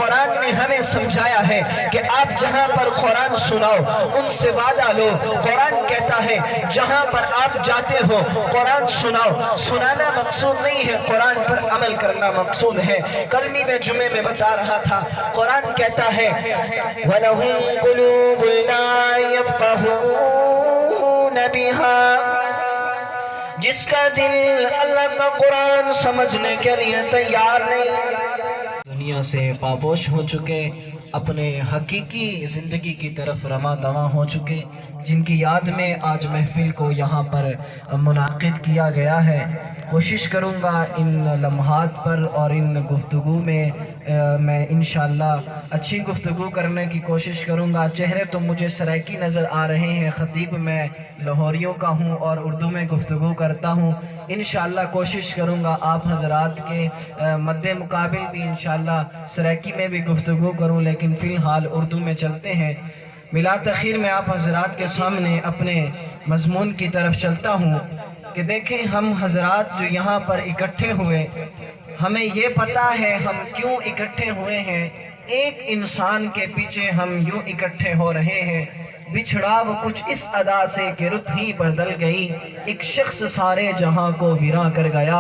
قرآن نے ہمیں سمجھایا ہے کہ آپ جہاں پر قرآن سناؤ ان سے وعدہ لو۔ قرآن کہتا ہے جہاں پر آپ جاتے ہو قرآن سناؤ۔ سنانا مقصود نہیں ہے، قرآن پر عمل کرنا مقصود ہے۔ کل میں جمعے میں بتا رہا تھا، قرآن کہتا ہے وَلَهُمْ قُلُوبٌ لَا يَفْقَهُونَ بِهَا، جس کا دل اللہ کا قرآن سمجھنے کے لیے تیار نہیں، دنیا سے پابوش ہو چکے، اپنے حقیقی زندگی کی طرف رواں دواں ہو چکے، جن کی یاد میں آج محفل کو یہاں پر منعقد کیا گیا ہے۔ کوشش کروں گا ان لمحات پر اور ان گفتگو میں میں انشاءاللہ اچھی گفتگو کرنے کی کوشش کروں گا۔ چہرے تو مجھے سرائکی نظر آ رہے ہیں، خطیب میں لاہوریوں کا ہوں اور اردو میں گفتگو کرتا ہوں۔ انشاءاللہ کوشش کروں گا آپ حضرات کے مد مقابل بھی انشاءاللہ سرائکی میں بھی گفتگو کروں، لیکن فی الحال اردو میں چلتے ہیں۔ بلا تاخیر میں آپ حضرات کے سامنے اپنے مضمون کی طرف چلتا ہوں کہ دیکھیں ہم حضرات جو یہاں پر اکٹھے ہوئے، ہمیں یہ پتہ ہے ہم کیوں اکٹھے ہوئے ہیں۔ ایک انسان کے پیچھے ہم یوں اکٹھے ہو رہے ہیں، بچھڑا وہ کچھ اس ادا سے کہ رت ہی بدل گئی، ایک شخص سارے جہاں کو ویراں کر گیا۔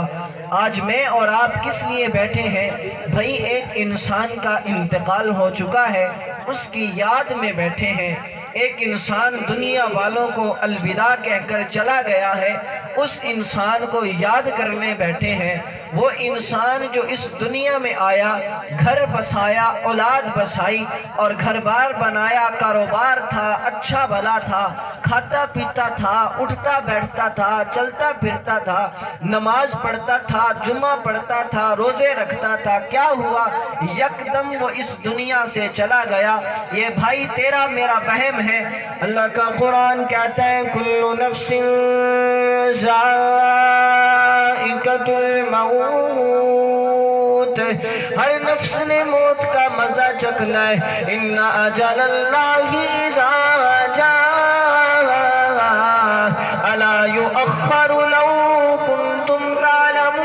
آج میں اور آپ کس لیے بیٹھے ہیں؟ بھائی ایک انسان کا انتقال ہو چکا ہے، اس کی یاد میں بیٹھے ہیں۔ ایک انسان دنیا والوں کو الوداع کہہ کر چلا گیا ہے، اس انسان کو یاد کرنے بیٹھے ہیں۔ وہ انسان جو اس دنیا میں آیا، گھر بسایا، اولاد بسائی اور گھر بار بنایا، کاروبار تھا، اچھا بھلا تھا، کھاتا پیتا تھا، اٹھتا بیٹھتا تھا، چلتا پھرتا تھا، نماز پڑھتا تھا، جمعہ پڑھتا تھا، روزے رکھتا تھا۔ کیا ہوا؟ یکدم وہ اس دنیا سے چلا گیا۔ یہ بھائی تیرا میرا وہم ہے۔ اللہ کا قرآن کہتا ہے کل نفس ذائقۃ الموت، ہر نفس نے موت کا مزہ چکھنا ہے۔ ان اجل اللہ اذا جاء الا یؤخر لو کنتم تعلمون،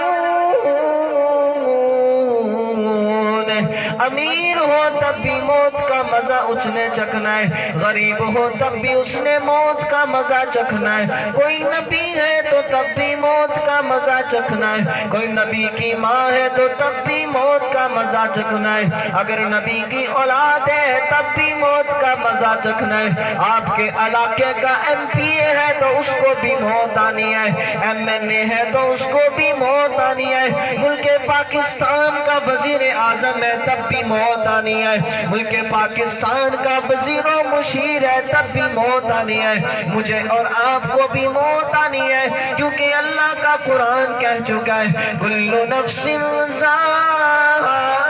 امیر ہو تب بھی موت کا مزہ اس نے چکھنا ہے، غریب ہو تب بھی اس نے موت کا مزہ چکھنا ہے، کوئی نبی ہے تو تب بھی موت کا مزہ چکھنا ہے، کوئی نبی کی ماں ہے تو تب بھی موت کا مزہ چکھنا ہے، اگر نبی کی اولاد ہے تب بھی موت کا مزہ چکھنا ہے۔ آپ کے علاقے کا ایم پی اے ہے تو اس کو بھی موت آنی ہے، ایم این اے ہے تو اس کو بھی موت آنی ہے، ملک پاکستان کا وزیر اعظم ہے تب بھی موت آنی ہے، ملک پاکستان کا وزیر و مشیر ہے تب بھی موت آنی ہے، مجھے اور آپ کو بھی موت آنی ہے، کیونکہ اللہ کا قرآن کہہ چکا ہے کل نفس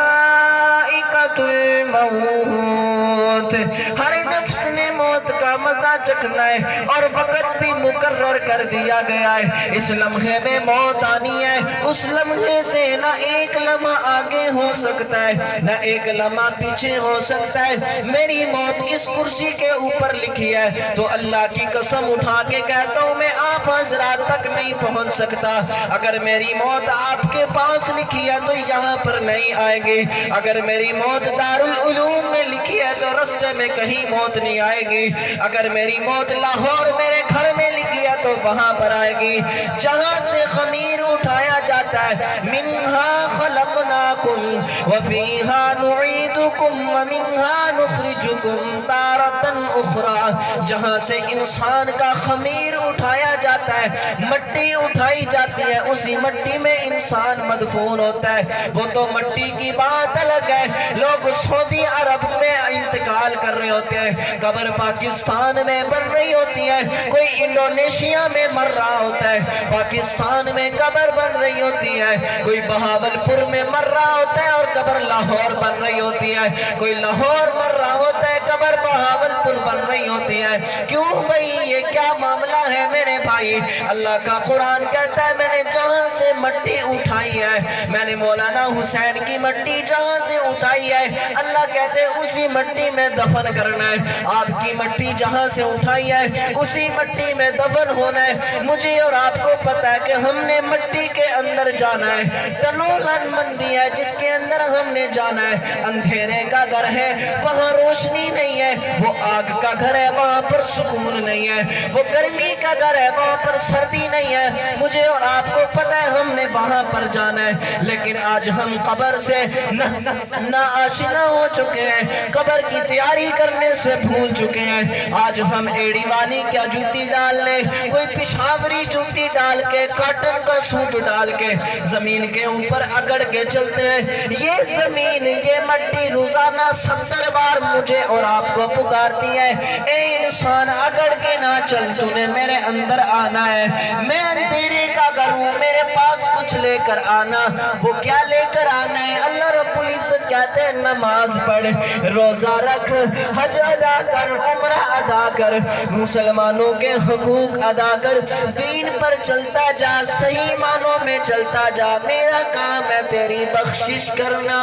ذائقۃ الموت، ہر نفس نے موت کا مزہ چکھنا ہے، اور وقت بھی مقرر کر دیا گیا ہے۔ اس لمحے میں موت آنی ہے، اس لمحے سے نہ ایک لمحہ آگے ہو سکتا ہے نہ ایک لمحہ پیچھے ہو سکتا ہے۔ میری موت اس کرسی کے اوپر لکھی ہے تو اللہ کی قسم اٹھا کے کہتا ہوں میں آپ حضرات تک نہیں پہنچ سکتا۔ اگر میری موت آپ کے پاس لکھی ہے تو یہاں پر نہیں آئے گی، اگر میری موت دارالعلوم میں لکھی ہے تو رستے میں کہیں موت نہیں آئے گی، اگر میری موت لاہور میرے گھر میں لکھی ہے تو وہاں پر آئے گی جہاں سے خمیر اٹھایا جاتا ہے۔ منہا خلقناکم وفیہا نعیدکم ومنہا نخرجکم تارۃ اخری، جہاں سے انسان کا خمیر اٹھایا جاتا ہے، مٹی اٹھائی جاتی ہے، اسی مٹی میں انسان مدفون ہوتا ہے۔ وہ تو مٹی کی بات الگ ہے، لوگ سعودی عرب میں انتقال کر رہے ہوتے ہیں، قبر پاکستان میں بن رہی ہوتی ہے، کوئی انڈونیشیا میں مر رہا ہوتا ہے، پاکستان میں قبر بن رہی ہوتی ہے، کوئی بہاولپور میں مر رہا ہوتا ہے اور قبر لاہور بن رہی ہوتی ہے، کوئی لاہور مر رہا ہوتا ہے قبر بہاولپور بن رہی ہوتی ہے۔ کیوں بھئی یہ کیا معاملہ ہے میرے بھائی؟ اللہ کا قرآن کہتا ہے میں نے جہاں سے مٹی اٹھائی ہے، میں نے مولانا حسین کی مٹی جہاں سے اٹھائی ہے، اللہ اللہ کہتے ہیں اسی مٹی میں دفن کرنا ہے، آپ کی مٹی جہاں سے اٹھائی ہے اسی مٹی میں دفن ہونا ہے۔ مجھے اور آپ کو پتا ہے کہ ہم نے مٹی کے اندر جانا ہے، تنولن مندی ہے جس کے اندر ہم نے جانا ہے، اندھیرے کا گھر ہے وہاں روشنی نہیں ہے، وہ آگ کا گھر ہے وہاں پر سکون نہیں ہے، وہ گرمی کا گھر ہے وہاں پر سردی نہیں ہے۔ مجھے اور آپ کو پتا ہے ہم نے وہاں پر جانا ہے، لیکن آج ہم قبر سے نا آشنا ہو چکے ہیں، قبر کی تیاری کرنے سے بھول چکے ہیں۔ آج ہم ایڑی والی کیا جوتی ڈال لیں، کوئی پشاوری جوتی ڈال کے کاٹن کا سوٹ ڈال کے زمین کے اوپر اگڑ کے چلتے ہیں۔ یہ زمین یہ مٹی روزانہ 70 بار مجھے اور آپ کو پکارتی ہے، اے انسان اگڑ کے نہ چل، تو نے میرے اندر آنا ہے، میں اندھیرے کا گھر ہوں، میرے پاس کچھ لے کر آنا۔ وہ کیا لے کر آنا ہے؟ اللہ رب العزت کہتے ہیں نماز پڑھ، روزہ رکھ، حج ادا کر، عمرہ ادا کر، مسلمانوں کے حقوق ادا کر، دین پر چلتا جا، صحیح معنوں میں چلتا جا، میرا کام ہے تیری بخشش کرنا۔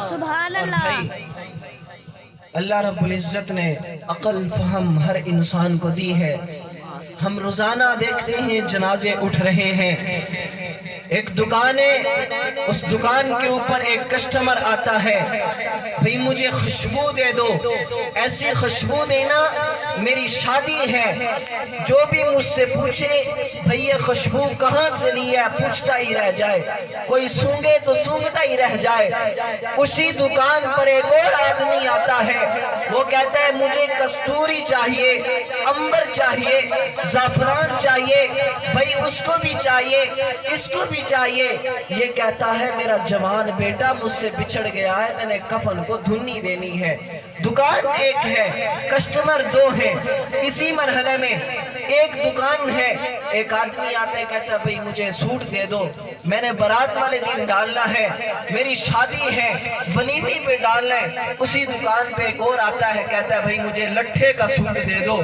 سبحان اللہ۔ اللہ رب العزت نے عقل فہم ہر انسان کو دی ہے۔ ہم روزانہ دیکھتے ہیں جنازے اٹھ رہے ہیں، ایک دکان ہے، اس دکان کے اوپر ایک کسٹمر آتا ہے، بھئی مجھے خوشبو دے دو، ایسی خوشبو دینا، میری شادی ہے۔ جو بھی مجھ سے پوچھے بھئی یہ خوشبو کہاں سے لی ہے، پوچھتا ہی رہ جائے، کوئی سونگے تو سونگتا ہی رہ جائے۔ اسی دکان پر ایک اور آدمی آتا ہے، وہ کہتا ہے مجھے کستوری چاہیے، امبر چاہیے، زعفران چاہیے، بھئی اس کو بھی چاہیے، اس کو بھی چاہیے۔ یہ کہتا ہے میرا جوان بیٹا مجھ سے بچھڑ گیا ہے، میں نے کفن کو دھنی دینی ہے۔ دکان ایک ہے، کسٹمر دو ہیں، اسی مرحلے میں ایک دکان ہے، ایک آدمی آتا ہے کہتا ہے بھئی مجھے سوٹ دے دو، میں نے برات والے دن ڈالنا ہے، میری شادی ہے، ولیمے پہ ڈالنا ہے۔ اسی دکان پہ ایک اور آتا ہے کہتا ہے بھئی مجھے لٹھے کا سوٹ دے دو،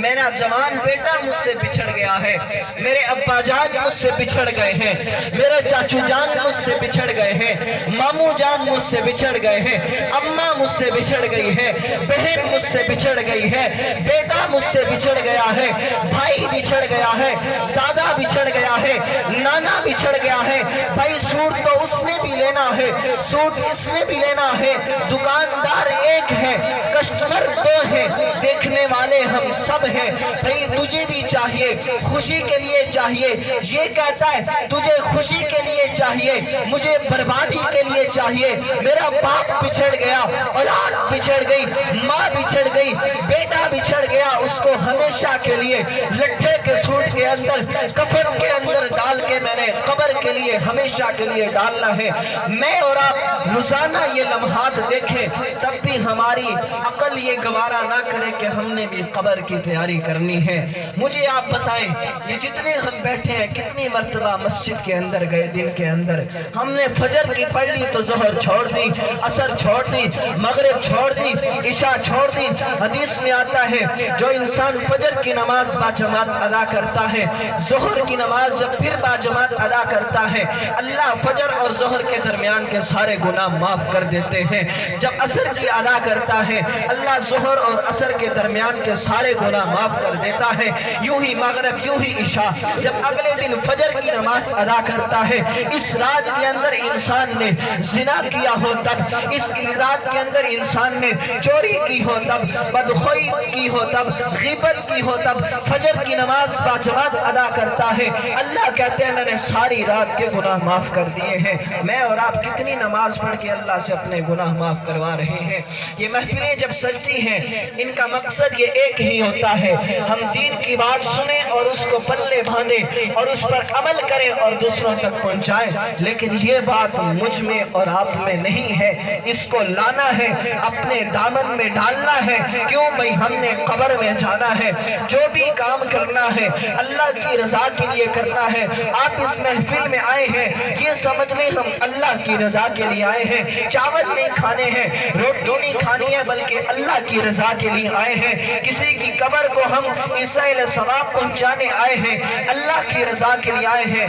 میرا جوان بیٹا مجھ سے بچھڑ گیا ہے، میرے ابا جان مجھ سے بچھڑ گئے ہیں، میرے چاچو جان مجھ سے بچھڑ گئے ہیں، ماموں جان مجھ سے بچھڑ گئے ہیں، اماں مجھ سے بچھڑ گئی ہے، بہن مجھ سے بچھڑ گئی ہے، بیٹا مجھ سے بچھڑ گیا ہے، بھائی بچھڑ گیا ہے، دادا بچھڑ گیا ہے، نانا بچھڑ گیا ہے۔ بھائی سوٹ تو اس نے بھی لینا ہے، سوٹ اس نے بھی لینا ہے، دکاندار ایک ہے، کسٹمر دو ہیں، دیکھنے والے ہم سب ہیں۔ بھئی تجھے بھی چاہیے، خوشی کے لیے چاہیے، یہ کہتا ہے تجھے خوشی کے لیے چاہیے، مجھے بربادی کے لیے چاہیے۔ میرا باپ بچھڑ گیا، اولاد بچھڑ گئی، ماں بچھڑ گئی، بیٹا بچھڑ گیا، اس کو ہمیشہ کے لیے لٹھے کے سوٹ کے اندر، کفن کے اندر ڈال کے میں نے قبر کے لیے ہمیشہ کے لیے ڈالنا ہے۔ میں اور آپ روزانہ یہ لمحات دیکھیں، تب بھی ہماری عقل یہ گوارا نہ کرے کہ ہم نے بھی قبر کی تیاری کرنی ہے۔ مجھے آپ بتائیں یہ جتنے ہم بیٹھے ہیں کتنی مرتبہ مسجد کے اندر گئے دن کے اندر، ہم نے فجر کی پڑھ لی تو ظہر چھوڑ دی، عصر چھوڑ دی، مغرب چھوڑ دی، عشاء چھوڑ دی۔ حدیث میں آتا ہے جو انسان فجر کی نماز با جماعت ادا کرتا ہے، ظہر کی نماز جب پھر با جماعت ادا کرتا ہے، اللہ فجر اور ظہر کے درمیان کے سارے گناہ معاف کر دیتے ہیں۔ جب عصر کی ادا کرتا ہے، اللہ ظہر اور عصر کے درمیان کے سارے گناہ معاف کر دیتا ہے۔ یوں ہی مغرب، یوں ہی عشاء، جب اگلے دن فجر کی نماز ادا کرتا ہے، اس رات کے اندر انسان نے زنا کیا ہو تب، اس رات کے اندر انسان نے چوری کی ہو تب، بدخوئی کی ہو تب، غیبت کی ہو تب، فجر کی نماز با جماعت ادا کرتا ہے، اللہ کہتے ہیں میں نے ساری رات کے گناہ معاف کر دیے ہیں۔ میں اور آپ کتنی نماز پڑھ کے اللہ سے اپنے گناہ معاف کروا رہے ہیں۔ یہ محفلیں جب سجتی ہیں ان کا مقصد یہ ایک ہی ہوتا ہے، ہم دین کی بات سنیں اور اس کو پلے باندھیں اور اس پر عمل کریں اور دوسروں تک پہنچائیں۔ لیکن یہ بات مجھ میں اور آپ میں نہیں ہے، اس کو لانا ہے، اپنے دامن میں ڈالنا ہے۔ کیوں بھئی ہم نے قبر میں جانا ہے، جو بھی کام کرنا ہے اللہ کی رضا کے لیے کرنا ہے۔ آپ اس محفل میں آئے ہیں یہ سمجھ لیں ہم اللہ کی رضا کے لیے آئے ہیں، چاول نہیں کھانے ہیں، روٹی نہیں کھانی ہے، بلکہ اللہ کی رضا کے لیے آئے ہیں۔ کسی کی قبر کو ہم ایصال ثواب پہنچانے آئے ہیں، اللہ کی رضا کے لیے آئے ہیں۔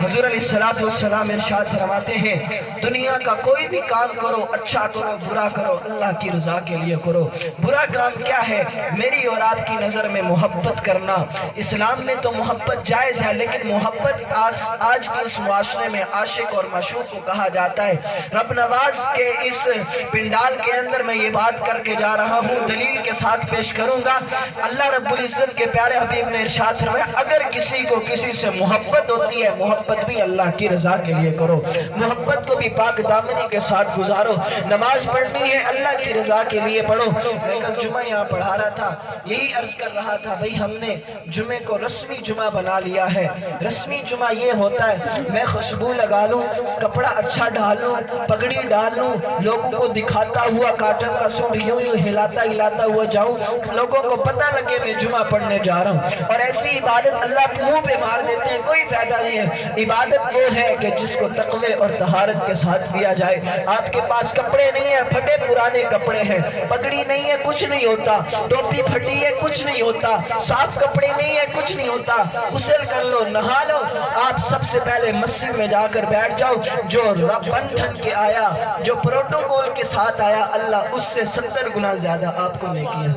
حضور علیہ السلام ارشاد فرماتے ہیں دنیا کا کوئی بھی کام کرو، اچھا کرو برا کرو، اللہ کی رضا کے لیے کرو۔ برا کام کیا ہے؟ میری اور آپ کی نظر میں محبت کرنا۔ اسلام میں تو محبت جائز ہے، لیکن محبت آج کے اس معاشرے میں عاشق اور معشوق کو کہا جاتا ہے۔ رب نواز کے اس پنڈال کے اندر میں یہ بات کر کے جا رہا ہوں، دلیل کے ساتھ پیش کروں گا۔ اللہ رب العزت کے پیارے حبیب نے ارشاد فرمایا اگر کسی کو کسی سے محبت ہوتی ہے، محبت بھی اللہ کی رضا کے لیے کرو، محبت کو بھی پاک دامنی کے ساتھ گزارو۔ نماز پڑھنی ہے اللہ کی رضا کے لیے پڑھو۔ میں کل جمعہ یہاں پڑھا رہا تھا، یہی عرض کر رہا تھا بھئی ہم نے جمعے کو رسمی جمعہ بنا لیا ہے۔ رسمی جمعہ یہ ہوتا ہے میں خوشبو لگا لوں، کپڑا اچھا ڈالوں، پگڑی ڈالوں، لوگوں کو دکھاتا ہوا کاٹن کا سوٹ یوں ہلاتا ہوا جاؤں، لوگوں کو پتہ لگے میں جمعہ پڑھنے جا رہا ہوں۔ اور ایسی عبادت اللہ منہ پہ مار دیتے ہیں، کوئی فائدہ نہیں ہے۔ عبادت وہ ہے کہ جس کو تقوی اور طہارت کے ساتھ کیا جائے۔ آپ کے پاس کپڑے نہیں ہیں، پھٹے پرانے کپڑے ہیں، پگڑی نہیں ہے کچھ نہیں ہوتا، ٹوپی پھٹی ہے کچھ نہیں ہوتا، صاف کپڑے نہیں ہے کچھ نہیں ہوتا، غسل کر لو نہا لو، آپ سب سے پہلے مسجد میں جا کر بیٹھ جاؤ۔ جو بن ٹھن کے آیا، جو پروٹوکول کے ساتھ آیا، اللہ اس سے 70 گنا زیادہ آپ کو نیکیاں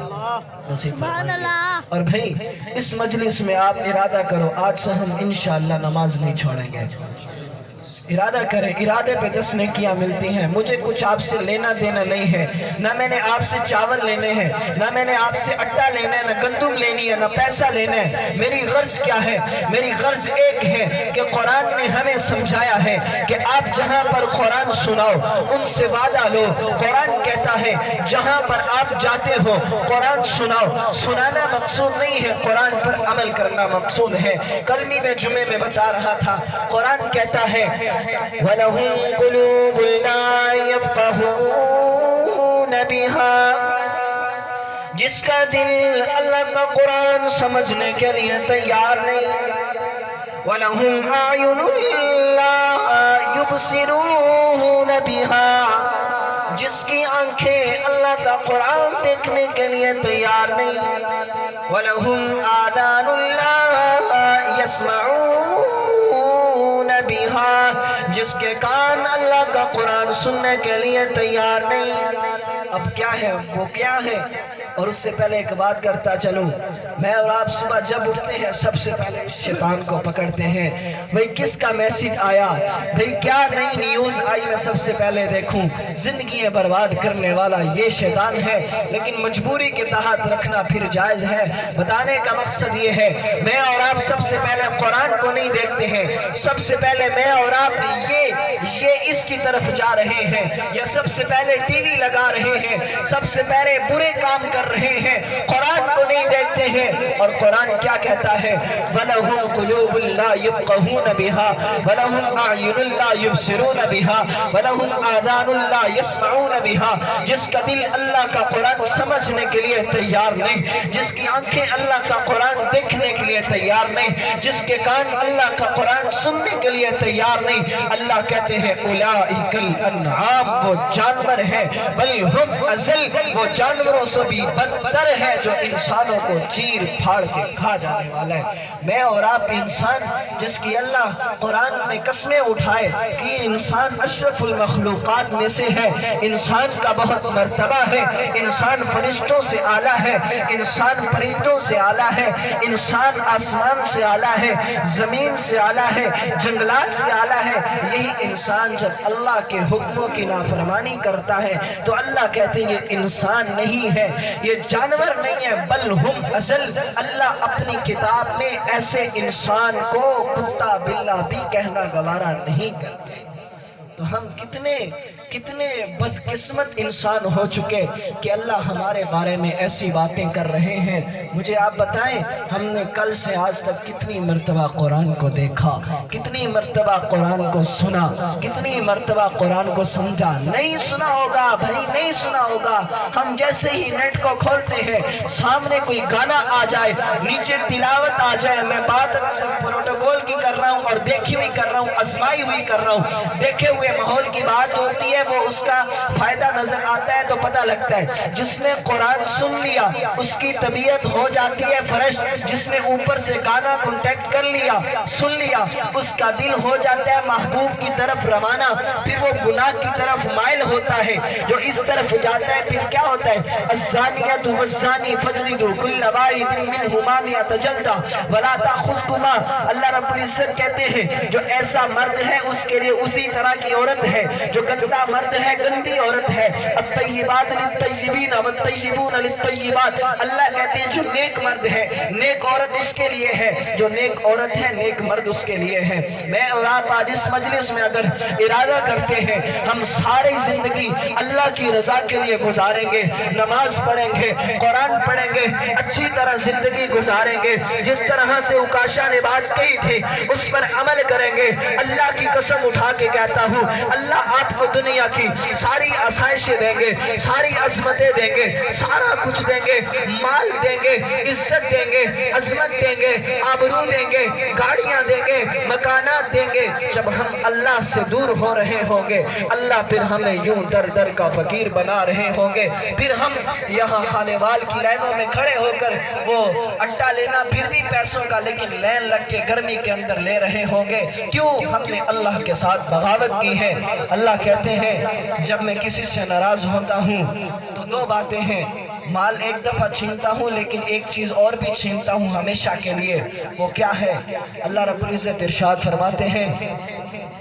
نصیب فرمائے۔ اور بھئی اس مجلس میں آپ ارادہ کرو آج سے ہم انشاءاللہ نماز نہیں چھوڑیں گے۔ ارادہ کریں، ارادے پہ 10 نیکیاں ملتی ہیں۔ مجھے کچھ آپ سے لینا دینا نہیں ہے، نہ میں نے آپ سے چاول لینے ہیں، نہ میں نے آپ سے اٹا لینا ہے، نہ گندم لینی ہے، نہ پیسہ لینا ہے۔ میری غرض کیا ہے؟ میری غرض ایک ہے کہ قرآن نے ہمیں سمجھایا ہے کہ آپ جہاں پر قرآن سناؤ ان سے وعدہ لو۔ قرآن کہتا ہے جہاں پر آپ جاتے ہو قرآن سناؤ۔ سنانا مقصود نہیں ہے، قرآن پر عمل کرنا مقصود ہے۔ کل میں جمعے میں بتا رہا تھا قرآن کہتا ہے وَلَهُمْ قُلُوبٌ لَا يَفْقَهُونَ بِهَا، جس کا دل اللہ کا قرآن سمجھنے کے لیے تیار نہیں۔ وَلَهُمْ أَعْيُنٌ لَا يُبْصِرُونَ بِهَا، جس کی آنکھیں اللہ کا قرآن دیکھنے کے لیے تیار نہیں۔ وَلَهُمْ آذَانٌ لَا يَسْمَعُونَ بِهَا، جس کے کان اللہ کا قرآن سننے کے لیے تیار نہیں۔ اب کیا ہے وہ کیا ہے؟ اور اس سے پہلے ایک بات کرتا چلوں، میں اور آپ صبح جب اٹھتے ہیں سب سے پہلے شیطان کو پکڑتے ہیں، بھئی کس کا میسیج آیا، بھئی کیا نئی نیوز آئی، میں سب سے پہلے دیکھوں۔ زندگی برباد کرنے والا یہ شیطان ہے، لیکن مجبوری کے تحت رکھنا پھر جائز ہے۔ بتانے کا مقصد یہ ہے میں اور آپ سب سے پہلے قرآن کو نہیں دیکھتے ہیں، سب سے پہلے میں اور آپ یہ اس کی طرف جا رہے ہیں، یا سب سے پہلے ٹی وی لگا رہے ہیں، سب سے پہلے برے کام کر رہے ہیں، قرآن کو نہیں دیکھتے ہیں۔ اور قرآن کیا کہتا ہے وَلَهُمْ قُلُوبٌ لَا يَفْقَهُونَ بِهَا وَلَهُمْ أَعْيُنٌ لَا يُبْصِرُونَ بِهَا وَلَهُمْ آذَانٌ لَا يَسْمَعُونَ بِهَا، جس کا دل اللہ کا قرآن سمجھنے کے لیے تیار نہیں، جس کی آنکھیں اللہ کا قرآن دیکھنے کے لیے تیار نہیں، جس کے کان اللہ کا قرآن سننے کے لیے تیار نہیں۔ اللہ کہتے ہیں اولئک الانعام، وہ جانور ہے، بل ہم اضل، وہ جانوروں سے بھی بدتر ہے جو انسانوں کو چیر پھاڑ کے کھا جانے والا ہے۔ میں اور آپ انسان جس کی اللہ قرآن میں قسمیں اٹھائے کہ یہ انسان اشرف المخلوقات میں سے ہے، انسان کا بہت مرتبہ ہے، انسان فرشتوں سے اعلیٰ ہے، انسان پرندوں سے اعلیٰ ہے، انسان آسمان سے اعلیٰ ہے، زمین سے اعلیٰ ہے، جنگلات سے اعلیٰ ہے۔ یہی انسان جب اللہ کے حکموں کی نافرمانی کرتا ہے تو اللہ کہتے ہیں یہ انسان نہیں ہے، یہ جانور نہیں ہے، بل ہم اضل۔ اللہ اپنی کتاب میں ایسے انسان کو کتا بلا بھی کہنا گوارا نہیں کرتے۔ تو ہم کتنے کتنے بدقسمت انسان ہو چکے کہ اللہ ہمارے بارے میں ایسی باتیں کر رہے ہیں۔ مجھے آپ بتائیں، ہم نے کل سے آج تک کتنی مرتبہ قرآن کو دیکھا، کتنی مرتبہ قرآن کو سنا، کتنی مرتبہ قرآن کو سمجھا؟ نہیں سنا ہوگا بھائی، نہیں سنا ہوگا۔ ہم جیسے ہی نیٹ کو کھولتے ہیں، سامنے کوئی گانا آ جائے، نیچے تلاوت آ جائے، میں بات پروٹوکول کی کر رہا ہوں اور دیکھی ہوئی کر رہا ہوں، آزمائی ہوئی کر رہا ہوں، دیکھے ہوئے ماحول کی بات جو ہوتی ہے وہ اس کا فائدہ نظر آتا ہے تو پتہ لگتا ہے۔ جس نے قرآن سن لیا اس کی طبیعت ہو جاتی ہے فریش، جس نے اوپر سے گانا کنٹیکٹ کر لیا، سن لیا، اس کا دل ہو جاتا ہے محبوب کی طرف روانہ، پھر وہ گناہ کی طرف مائل ہوتا ہے۔ جو اس طرف جاتا ہے پھر کیا ہوتا ہے؟ الزانیۃ والزانی فاجلدوا کل واحد منہما مئۃ جلدہ ولا تأخذکما۔ اللہ رب العزت کہتے ہیں جو ایسا مرد ہے اس کے لیے اسی طرح کی عورت ہے، جو گندا مرد ہے گندی عورت ہے۔ الطیبات للطیبین والطیبون للطیبات۔ اللہ کہتے ہیں جو نیک مرد ہے، نیک عورت اس کے لیے ہے، جو نیک عورت ہے نیک مرد اس کے لیے ہے۔ میں اور آپ آج اس مجلس میں اگر ارادہ کرتے ہیں ہم ساری زندگی اللہ کی رضا کے لیے گزاریں گے، نماز پڑھیں گے، قرآن پڑھیں گے، اچھی طرح زندگی گزاریں گے، جس طرح سے عکاشہ نے بات کہی تھی اس پر عمل کریں گے، اللہ کی قسم اٹھا کے کہتا ہوں اللہ آپ کو دنیا کی ساری آسائشیں دیں گے، ساری عظمتیں دیں گے، سارا کچھ دیں گے، مال دیں گے، عزت دیں گے، عظمت دیں گے، آبرو دیں گے، گاڑیاں دیں گے، مکانات دیں گے۔ جب ہم اللہ سے دور ہو رہے ہوں گے اللہ پھر ہمیں یوں در در کا فقیر بنا رہے ہوں گے، پھر ہم یہاں خانے وال کی لائنوں میں کھڑے ہو کر وہ اٹا لینا پھر بھی پیسوں کا لیکن لین لگ کے گرمی کے اندر لے رہے ہوں گے۔ کیوں؟ ہم نے اللہ کے ساتھ بغاوت کی ہے۔ اللہ کہتے ہیں جب میں کسی سے ناراض ہوتا ہوں تو دو باتیں ہیں، مال ایک دفعہ چھینتا ہوں لیکن ایک چیز اور بھی چھینتا ہوں ہمیشہ کے لیے۔ وہ کیا ہے؟ اللہ رب العزت ارشاد فرماتے ہیں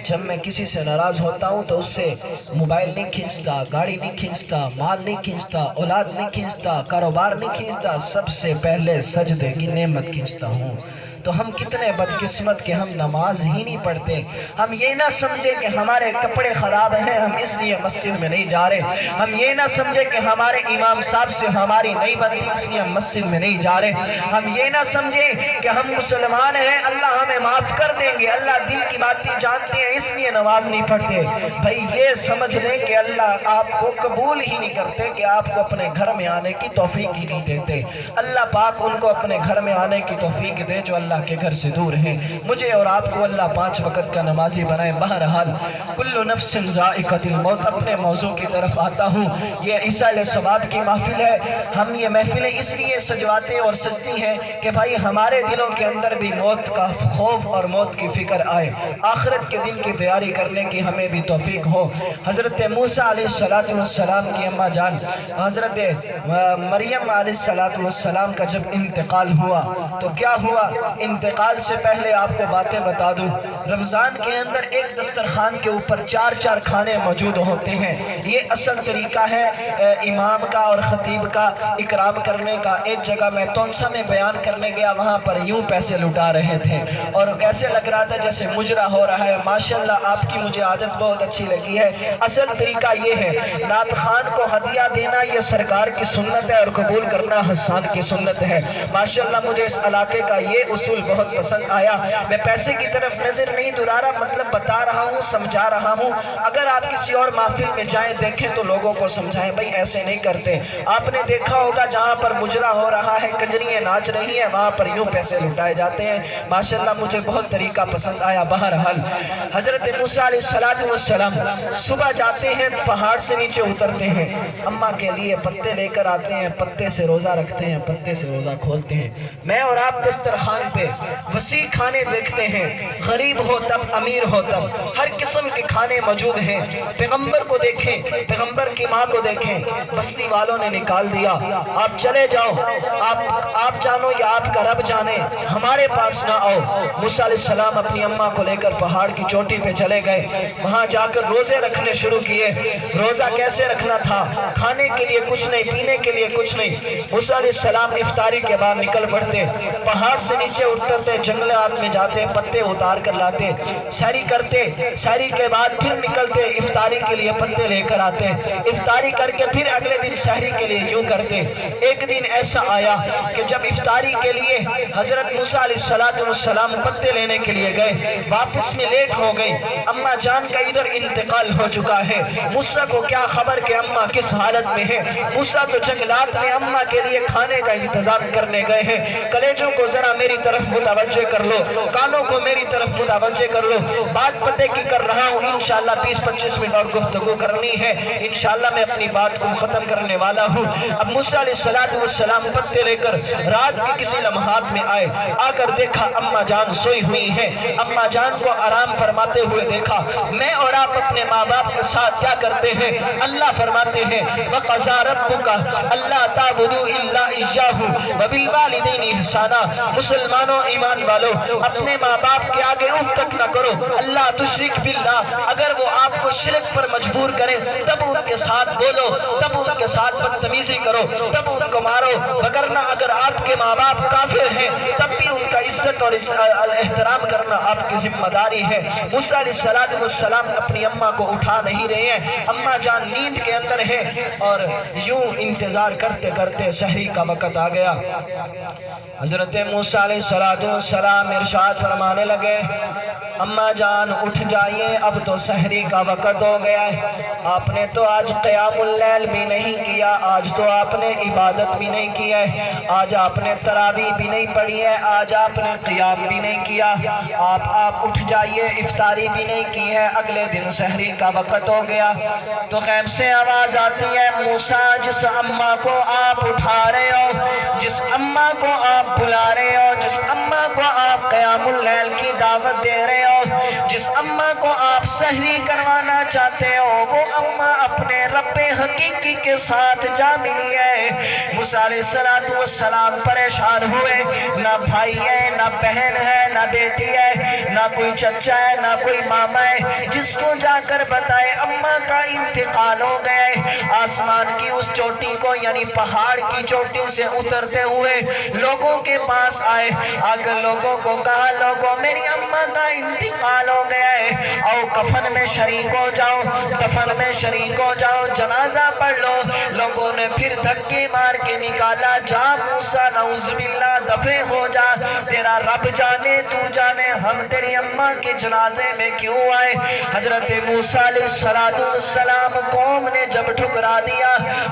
جب میں کسی سے ناراض ہوتا ہوں تو اس سے موبائل نہیں کھینچتا، گاڑی نہیں کھینچتا، مال نہیں کھینچتا، اولاد نہیں کھینچتا، کاروبار نہیں کھینچتا، سب سے پہلے سجدے کی نعمت کھینچتا ہوں۔ تو ہم کتنے بدقسمت کہ ہم نماز ہی نہیں پڑھتے۔ ہم یہ نہ سمجھے کہ ہمارے کپڑے خراب ہیں ہم اس لیے مسجد میں نہیں جا رہے، ہم یہ نہ سمجھے کہ ہمارے امام صاحب سے ہماری نہیں بنتی اس لیے ہم مسجد میں نہیں جا رہے، ہم یہ نہ سمجھے کہ ہم مسلمان ہیں اللہ ہمیں معاف کر دیں گے، اللہ دل کی باتیں جانتے ہیں اس لیے نماز نہیں پڑھتے۔ بھائی یہ سمجھ لیں کہ اللہ آپ کو قبول ہی نہیں کرتے کہ آپ کو اپنے گھر میں آنے کی توفیق ہی نہیں دیتے۔ اللہ پاک ان کو اپنے گھر میں آنے کی توفیق دے جو اللہ کے گھر سے دور ہیں۔ مجھے اور آپ کو اللہ 5 وقت کا نمازی بنائے۔ بہرحال کل نفس ذائقۃ الموت، اپنے موضوع کی طرف آتا ہوں۔ یہ ایصال ثواب کی محفل ہے۔ ہم یہ محفلیں اس لیے سجواتے اور سجتی ہیں کہ بھائی ہمارے دلوں کے اندر بھی موت کا خوف اور موت کی فکر آئے، آخرت کے دن کی تیاری کرنے کی ہمیں بھی توفیق ہو۔ حضرت موسیٰ علیہ السلام کی اماں جان حضرت مریم علیہ السلام کا جب انتقال ہوا تو کیا ہوا؟ انتقال سے پہلے آپ کو باتیں بتا دوں، رمضان کے اندر ایک دسترخوان کے اوپر 4 کھانے موجود ہوتے ہیں۔ یہ اصل طریقہ ہے امام کا اور خطیب کا اکرام کرنے کا۔ ایک جگہ میں تونسا میں بیان کرنے گیا، وہاں پر یوں پیسے لٹا رہے تھے اور ایسے لگ رہا تھا جیسے مجرا ہو رہا ہے۔ ماشاءاللہ آپ کی مجھے عادت بہت اچھی لگی ہے۔ اصل طریقہ یہ ہے نعت خوان کو ہدیہ دینا یہ سرکار کی سنت ہے اور قبول کرنا حسان کی سنت ہے۔ ماشاءاللہ مجھے اس علاقے کا یہ اصول بہت پسند آیا۔ میں پیسے کی طرف نظر نہیں دلا رہا، مطلب بتا رہا ہوں، سمجھا رہا ہوں۔ اگر آپ کسی اور محفل میں جائیں دیکھیں تو لوگوں کو سمجھائیں بھئی ایسے نہیں کرتے۔ آپ نے دیکھا ہوگا جہاں پر مجرا ہو رہا ہے، کنجریاں ناچ رہی ہیں، وہاں پر یوں پیسے لٹائے جاتے ہیں۔ ماشاءاللہ مجھے بہت طریقہ پسند آیا۔ بہرحال حضرت موسیٰ علیہ السلام صبح جاتے ہیں، پہاڑ سے نیچے اترتے ہیں، اماں کے لیے پتے لے کر آتے ہیں، پتے سے روزہ رکھتے ہیں، پتے سے روزہ کھولتے ہیں۔ میں اور آپ دسترخوان پہ وسیع کھانے دیکھتے ہیں، غریب ہو تب امیر ہو تب ہر قسم کے کھانے موجود ہیں۔ پیغمبر کو دیکھیں، پیغمبر کی ماں کو دیکھیں، بستی والوں نے نکال دیا، آپ چلے جاؤ، آپ جانو یا آپ کا رب جانے، ہمارے پاس نہ آؤ۔ موسیٰ علیہ السلام اپنی اماں کو لے کر پہاڑ کی چوٹی پہ چلے گئے، وہاں جا کر روزے رکھنے شروع کیے۔ روزہ کیسے رکھنا تھا؟ کھانے کے لیے کچھ نہیں، پینے کے لیے کچھ نہیں۔ موسیٰ علیہ السلام افطاری کے بعد نکل پڑتے، پہاڑ سے نیچے اترتے، جنگلات میں جاتے، پتے اتار کر لاتے، سحری کرتے، سحری کے بعد پھر نکلتے، افطاری کے لیے پتے لے کر آتے، افطاری کر کے پھر اگلے دن سحری کے لیے یوں کرتے۔ ایک دن ایسا آیا کہ جب افطاری کے لیے حضرت موسیٰ علیہ السلام پتے لینے کے لیے گئے، واپس میں لیٹ ہو گئی، اماں جان کا ادھر انتقال ہو چکا ہے۔ موسیٰ کو کیا خبر کہ اماں کس حالت میں ہے؟ موسیٰ تو جنگلات میں اماں کے لیے کھانے کا انتظام کرنے گئے ہیں۔ کلیجوں کو ذرا میری طرف متوجہ کر لو، کانوں کو میری طرف متوجہ کر لو، بات پتے کی کر رہا ہوں، انشاءاللہ 20-25 منٹ اور گفتگو کرنی ہے، انشاءاللہ میں اپنی بات کو ختم کرنے والا ہوں۔ اب موسیٰ علیہ السلام پتے لے کر رات کے کسی لمحات میں آئے، آ کر دیکھا اماں جان سوئی ہوئی ہے، اماں جان کو آرام فرماتے ہوئے دیکھا۔ میں اور آپ اپنے ماں باپ کے ساتھ کیا کرتے ہیں؟ اللہ فرماتے ہیں وَقَضَىٰ رَبُّكَ أَلَّا تَعْبُدُوا إِلَّا إِيَّاهُ وَبِالْوَالِدَيْنِ إِحْسَانًا۔ مسلمانوں، ایمان والو، اپنے ماں باپ کے آگے اف تک نہ کرو، اللہ تشرک باللہ، اگر وہ آپ کو شرک پر مجبور کرے تب ان کے ساتھ بولو، تب ان کے ساتھ بدتمیزی کرو، تب ان کو مارو، وگرنہ اگر آپ کے ماں باپ کافر ہیں تب بھی ان کا عزت اور احترام کرنا آپ کی ذمہ داری ہے۔ موسیٰ علیہ السلام اپنی اماں کو اٹھا نہیں رہے ہیں، اماں جان نیند کے اندر ہے، اور یوں انتظار کرتے کرتے سحری کا وقت آ گیا۔ حضرت موسیٰ علیہ السلام ارشاد فرمانے لگے اماں جان اٹھ جائیے، اب تو سحری کا وقت ہو گیا ہے، آپ نے تو آج قیام اللیل بھی نہیں کیا، آج تو آپ نے عبادت بھی نہیں کیا ہے، آج آپ نے تراویح بھی نہیں پڑھی ہے، آج آپ نے قیام بھی نہیں کیا، آپ اٹھ جائیے، افطاری بھی نہیں کی ہے، اگلے دن سحری کا وقت ہو گیا۔ تو غیب سے آواز آتی ہے موسیٰ، جس اماں کو آپ اٹھا رہے ہو، جس اماں کو آپ بلا رہے ہو، جس اماں کو آپ قیام اللیل کی دعوت دے رہے ہو، جس اماں کو آپ سحری کروانا چاہتے ہو، وہ اماں اپنے رب حقیقی کے ساتھ جا ملی ہے۔ موسیٰ علیہ السلام پریشان ہوئے، نہ بھائی ہے، نہ بہن ہے، نہ بیٹی ہے، نہ کوئی چچا ہے، نہ کوئی ماما ہے جس کو جا کر بتائے اماں کا انتقال ہو گیا ہے۔ آسمان کی اس چوٹی کو یعنی پہاڑ کی چوٹی سے اترتے ہوئے لوگوں کے پاس آئے، آگر لوگوں کو کہا لوگوں میری اماں کا انتقال ہو گیا ہے، آؤ کفن میں شریک ہو جاؤ، دفن میں شریک ہو جاؤ، جنازہ پڑھ لو۔ لوگوں نے پھر دھکے مار کے نکالا، جا موسیٰ نعوذ باللہ دفع ہو جا، تیرا رب جانے تو جانے ہم تیری اماں کے جنازے میں کیوں آئے۔ حضرت موسیٰ علیہ السلام قوم نے جب ٹھکرا دیا،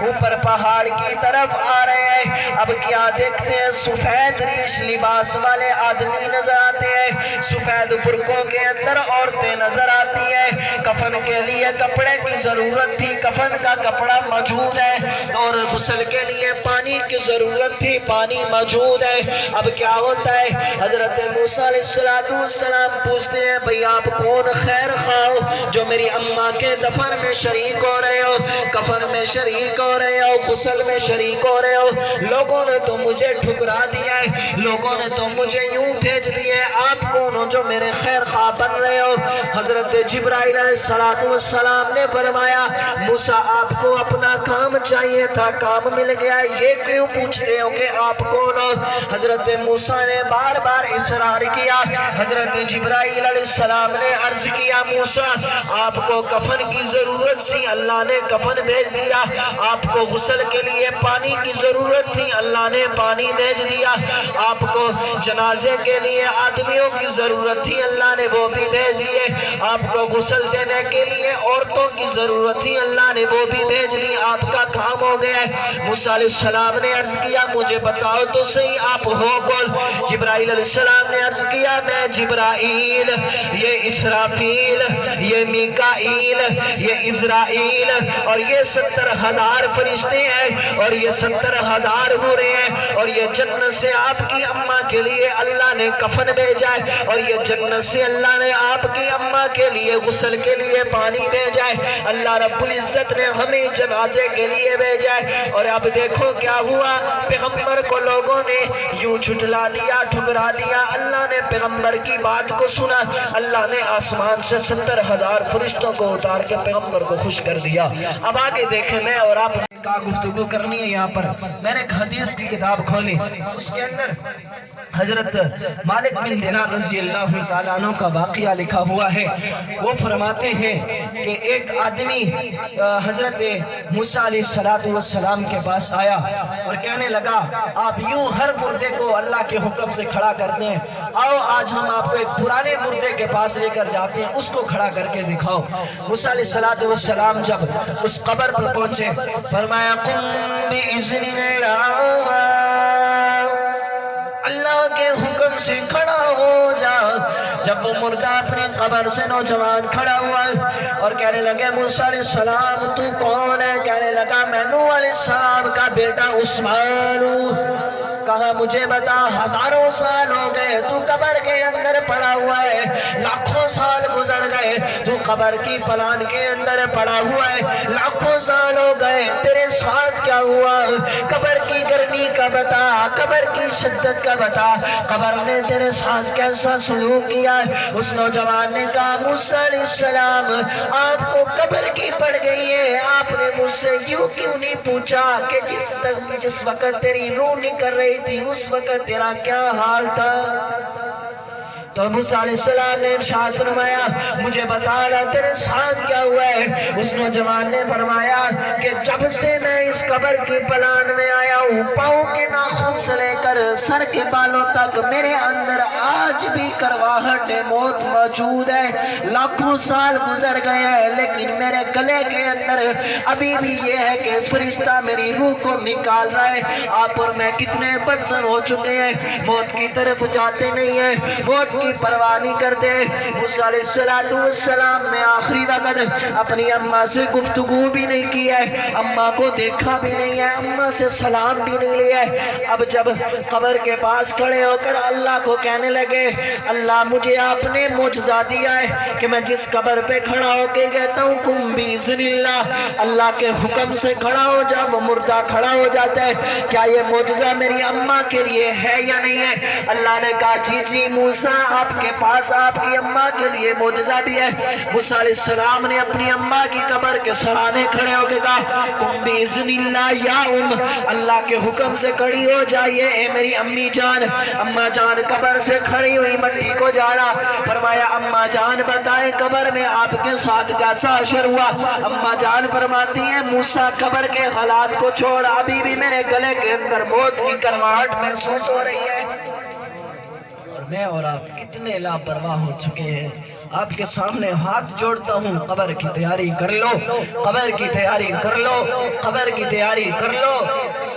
اوپر پہاڑ کی طرف آ رہے ہیں، اب کیا دیکھتے ہیں؟ سفید ریش لباس والے آدمی نظر آتے ہیں، سفید برقعوں کے اندر عورتیں نظر آتی ہیں، کفن کے لیے کپڑے کی ضرورت تھی، کفن کا کپڑا موجود ہے، اور غسل کے لیے پانی کی ضرورت تھی، پانی موجود ہے۔ اب کیا ہوتا ہے؟ حضرت موسیٰ علیہ السلام پوچھتے ہیں بھئی آپ کون خیر خواہ جو میری اماں کے دفن میں شریک ہو رہے ہو، کفن میں شریک ہو رہے ہو، غسل میں شریک ہو رہے ہو؟ لوگوں نے تو مجھے ٹھکرا دیا ہے، لوگوں نے تو مجھے یوں بھیج دیا ہے، آپ کون ہو جو میرے خیر خواہ بن رہے ہو؟ حضرت جبرائیل علیہ السلام نے فرمایا موسیٰ آپ کو اپنا کام چاہیے تھا، کام مل گیا، یہ کیوں پوچھتے ہو کہ آپ کون ہو؟ حضرت موسیٰ نے بار بار اصرار کیا، حضرت جبرائیل علیہ السلام نے عرض کیا موسیٰ آپ کو کفن کی ضرورت تھی، اللہ نے کفن بھیج دیا، آپ کو غسل کے لیے پانی کی ضرورت تھی، اللہ نے پانی بھیج دیا، آپ کو جنازے کے لیے آدمیوں کی ضرورت تھی، اللہ نے وہ بھی بھیج دیے، آپ کو غسل دینے کے لیے عورتوں کی ضرورت تھی، اللہ نے وہ بھی بھیج دی، آپ کا کام ہو گیا ہے۔ موسیٰ علیہ السلام نے عرض کیا مجھے بتاؤ تو صحیح آپ ہو کون؟ جبرائیل علیہ السلام نے عرض کیا میں جبرائیل، یہ اسرافیل، یہ میکائیل، یہ عزرائیل، اور یہ 70,000 فرشتے ہیں، اور یہ 70,000 حوریں ہیں، اور یہ جنت سے آپ کی اماں کے لیے اللہ نے کفن بھیجا ہے، اور یہ جنت سے اللہ نے آپ کی اماں کے لیے غسل کے لیے پانی بھیجا ہے، اللہ رب العزت نے ہمیں جنازے کے لیے بھیجا ہے۔ اور اب دیکھو کیا ہوا، پیغمبر کو لوگوں نے یوں جھٹلا دیا، ٹھکرا دیا، اللہ نے پیغمبر کی بات کو سنا، اللہ نے آسمان سے 70,000 فرشتوں کو اتار کے پیغمبر کو خوش کر دیا۔ اب آگے دیکھیں میں اور آپ نے کہا گفتگو کرنی ہے یہاں پر، میں نے ایک حدیث کی کتاب کھولی، اس کے اندر حضرت مالک بن دینار رضی اللہ تعالیٰ عنہ کا واقعہ لکھا ہوا ہے۔ وہ فرماتے ہیں کہ ایک آدمی حضرت موسیٰ علیہ السلام کے پاس آیا اور کہنے لگا آپ یوں ہر مردے کو اللہ کے حکم سے کھڑا کرتے ہیں، آؤ آج ہم آپ کو ایک پرانے مردے کے پاس لے کر جاتے ہیں، اس کو کھڑا کر کے دکھاؤ۔ موسیٰ علیہ السلام جب اس قبر پر پہنچے فرمایا قم بِإِذْنِ اللَّهِ، اللہ کے حکم سے کھڑا ہو جا۔ جب وہ مردہ اپنی قبر سے نوجوان کھڑا ہوا اور کہنے لگے موسیٰ علیہ السلام تو کون ہے؟ کہنے لگا میں نوح علیہ السلام کا بیٹا عثمان ہوں۔ کہا مجھے بتا ہزاروں سال ہو گئے تو قبر کے اندر پڑا ہوا ہے، لاکھوں سال گزر گئے تو قبر کی پلان کے اندر پڑا ہوا ہے، لاکھوں سال ہو گئے تیرے ساتھ کیا ہوا؟ قبر کی گرمی کا بتا، قبر کی شدت کا بتا، قبر نے تیرے ساتھ کیسا سلوک کیا ہے؟ اس نوجوان نے کہا موسیٰ علیہ السلام آپ کو قبر کی پڑ گئی ہے، آپ نے مجھ سے یوں کیوں نہیں پوچھا کہ جس وقت تیری روح نکل رہی تھی اس وقت تیرا کیا حال تھا؟ تو موسیٰ علیہ السلام نے ارشاد فرمایا مجھے بتا رہا تیرے ساتھ کیا ہوا ہے؟ اس نوجوان نے فرمایا کہ جب سے میں اس قبر کی پلان میں آیا ہوں پاؤں کے ناخن سے لے کر سر کے بالوں تک میرے اندر آج بھی کرواہٹ موت موجود ہے، لاکھوں سال گزر گئے ہیں لیکن میرے گلے کے اندر ابھی بھی یہ ہے کہ فرشتہ میری روح کو نکال رہا ہے۔ آپ اور میں کتنے بدسر ہو چکے ہیں، موت کی طرف جاتے نہیں ہیں، موت کی پرواہ نہیں کرتے۔ موسیٰ علیہ السلام نے آخری وقت اپنی اماں سے گفتگو بھی نہیں کی ہے، اماں کو دیکھا بھی نہیں ہے، اماں سے سلام بھی نہیں لیا ہے۔ اب جب قبر کے پاس کھڑے ہو کر اللہ کو کہنے لگے اللہ مجھے آپ نے معجزہ دیا ہے کہ میں جس قبر پہ کھڑا ہو کے کہتا ہوں قم بِإِذْنِ اللَّهِ، اللہ کے حکم سے کھڑا ہو جا، وہ مردہ کھڑا ہو جاتا ہے، کیا یہ معجزہ میری اماں کے لیے ہے یا نہیں ہے؟ اللہ نے کہا جی جی موسیٰ آپ کے پاس آپ کی اماں کے لیے معجزہ بھی ہے۔ موسیٰ علیہ السلام نے اپنی اماں کی قبر کے سرانے کھڑے ہو کے کہا قم بِإِذْنِ اللَّهِ یا اللہ کے حکم سے کھڑی ہو جائیے اے میری امی جان۔ اماں جان قبر سے کھڑی ہوئی مٹی کو جاڑا، فرمایا اماں جان بتائیں قبر میں آپ کے ساتھ کیسا حشر ہوا؟ اماں جان فرماتی ہیں موسیٰ قبر کے حالات کو چھوڑ ابھی بھی میرے گلے کے اندر موت کی کرواہٹ محسوس ہو رہی ہے۔ اور میں اور آپ کتنے لاپرواہ ہو چکے ہیں۔ آپ کے سامنے ہاتھ جوڑتا ہوں قبر کی تیاری کر لو، قبر کی تیاری کر لو، قبر کی تیاری کر لو۔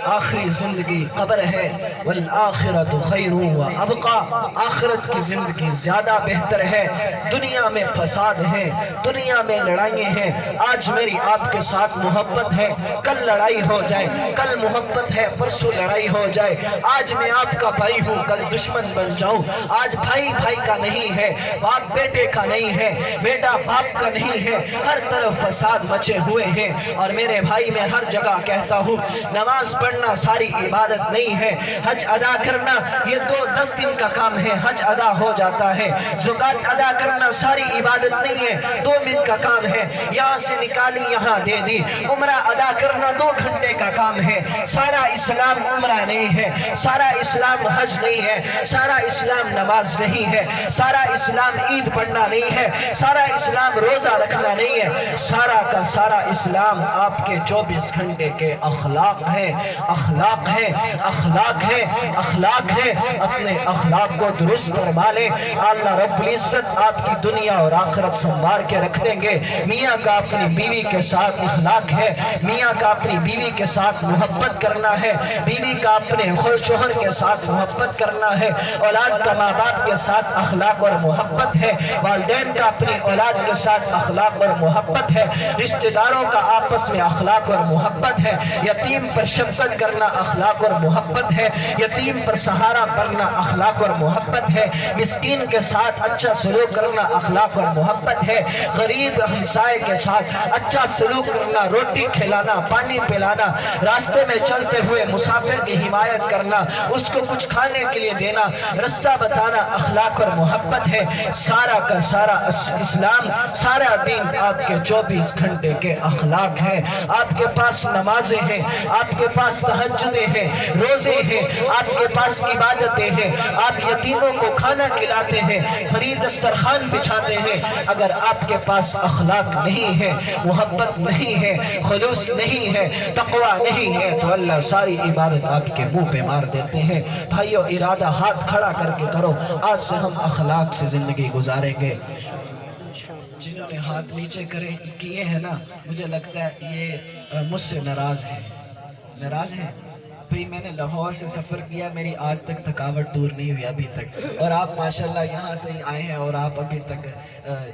آخری زندگی قبر ہے، والآخرۃ خیر وابقا، آخرت کی زندگی زیادہ بہتر ہے۔ دنیا میں فساد ہے، دنیا میں لڑائیاں ہیں، آج میری آپ کے ساتھ محبت ہے، کل لڑائی ہو جائے، کل محبت ہے پرسوں لڑائی ہو جائے، آج میں آپ کا بھائی ہوں کل دشمن بن جاؤں، آج بھائی بھائی کا نہیں ہے، باپ بیٹے کا نہیں ہے، بیٹا باپ کا نہیں ہے، ہر طرف فساد مچے ہوئے ہیں۔ اور میرے بھائی میں ہر جگہ کہتا ہوں نماز پڑھنا ساری عبادت نہیں ہے، حج ادا کرنا یہ 10 دن کا کام ہے، حج ادا ہو جاتا ہے۔ زکوٰۃ ادا کرنا ساری عبادت نہیں ہے، 2 منٹ کا کام ہے، یہاں سے نکالی یہاں دے دی۔ عمرہ ادا کرنا 2 گھنٹے کا کام ہے، سارا اسلام عمرہ نہیں ہے، سارا اسلام حج نہیں ہے، سارا اسلام نماز نہیں ہے، سارا اسلام عید پڑھنا نہیں ہے، سارا اسلام روزہ رکھنا نہیں ہے، سارا کا سارا اسلام آپ کے 24 گھنٹے کے اخلاق ہے، اخلاق ہے، اخلاق ہے، اخلاق ہے۔ اپنے اخلاق کو درست فرما لیں، اللہ رب العزت آپ کی دنیا اور آخرت سنوار کے رکھ دیں گے۔ میاں کا اپنی بیوی کے ساتھ اخلاق ہے، میاں کا اپنی بیوی کے ساتھ محبت کرنا ہے، بیوی کا اپنے شوہر کے ساتھ محبت کرنا ہے، اولاد کا ماں باپ کے ساتھ اخلاق اور محبت ہے، والدین کا اپنی اولاد کے ساتھ اخلاق اور محبت ہے، رشتہ داروں کا آپس میں اخلاق اور محبت ہے، یتیم پر شفقت کرنا اخلاق اور محبت ہے، یتیم پر سہارا کرنا اخلاق اور محبت ہے، مسکین کے ساتھ اچھا سلوک کرنا اخلاق اور محبت ہے، غریب ہمسائے کے ساتھ اچھا سلوک کرنا، روٹی کھلانا، پانی پلانا، راستے میں چلتے ہوئے مسافر کی حمایت کرنا، اس کو کچھ کھانے کے لیے دینا، رستہ بتانا اخلاق اور محبت ہے۔ سارا کا سارا اسلام، سارا دین آپ کے 24 گھنٹے کے اخلاق ہے۔ آپ کے پاس نمازیں ہیں، آپ کے پاس پاس تہجدیں ہیں، روزے ہیں، آپ کے پاس عبادتیں ہیں، آپ یتیموں کو کھانا کھلاتے ہیں، فرید دسترخوان بچھاتے ہیں، اگر آپ کے پاس اخلاق نہیں ہے، محبت نہیں ہے، خلوص نہیں ہے، تقوی نہیں ہے، تو اللہ ساری عبادت آپ کے منہ پہ مار دیتے ہیں۔ بھائیو ارادہ ہاتھ کھڑا کر کے کرو، آج سے ہم اخلاق سے زندگی گزاریں گے۔ جنہوں نے ہاتھ نیچے کیے ہیں نا، مجھے لگتا ہے یہ مجھ سے ناراض ہیں۔ بھئی میں نے لاہور سے سفر کیا، میری آج تک تھکاوٹ دور نہیں ہوئی ابھی تک، اور آپ ماشاءاللہ یہاں سے ہی آئے ہیں اور آپ ابھی تک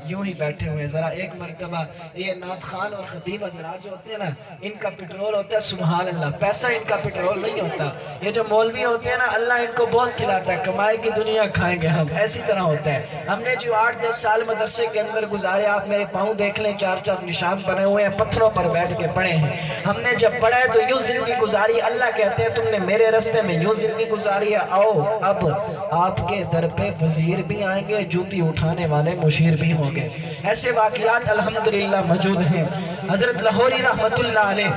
یوں ہی بیٹھے ہوئے ہیں۔ ذرا ایک مرتبہ یہ نعت خان اور خطیب حضرات جو ہوتے ہیں نا، ان کا پٹرول ہوتا ہے سبحان اللہ، پیسہ ان کا پٹرول نہیں ہوتا۔ یہ جو مولوی ہوتے ہیں نا، اللہ ان کو بہت کھلاتا ہے، کمائے کی دنیا کھائیں گے ہم، ایسی طرح ہوتا ہے۔ ہم نے جو 8-10 سال مدرسے کے اندر گزارے، آپ میرے پاؤں دیکھ لیں، 4 نشان بنے ہوئے ہیں، پتھروں پر بیٹھ کے پڑے ہیں۔ ہم نے جب پڑھا ہے تو یوں زندگی گزاری، اللہ کہتے ہیں تم نے میرے راستے میں یوں زندگی گزاری ہے، آؤ اب آپ کے در پہ وزیر بھی آئیں گے، جوتی اٹھانے والے مشیر بھی ہوں گے۔ ایسے واقعات الحمدللہ موجود ہیں۔ حضرت لاہوری رحمت اللہ علیہ،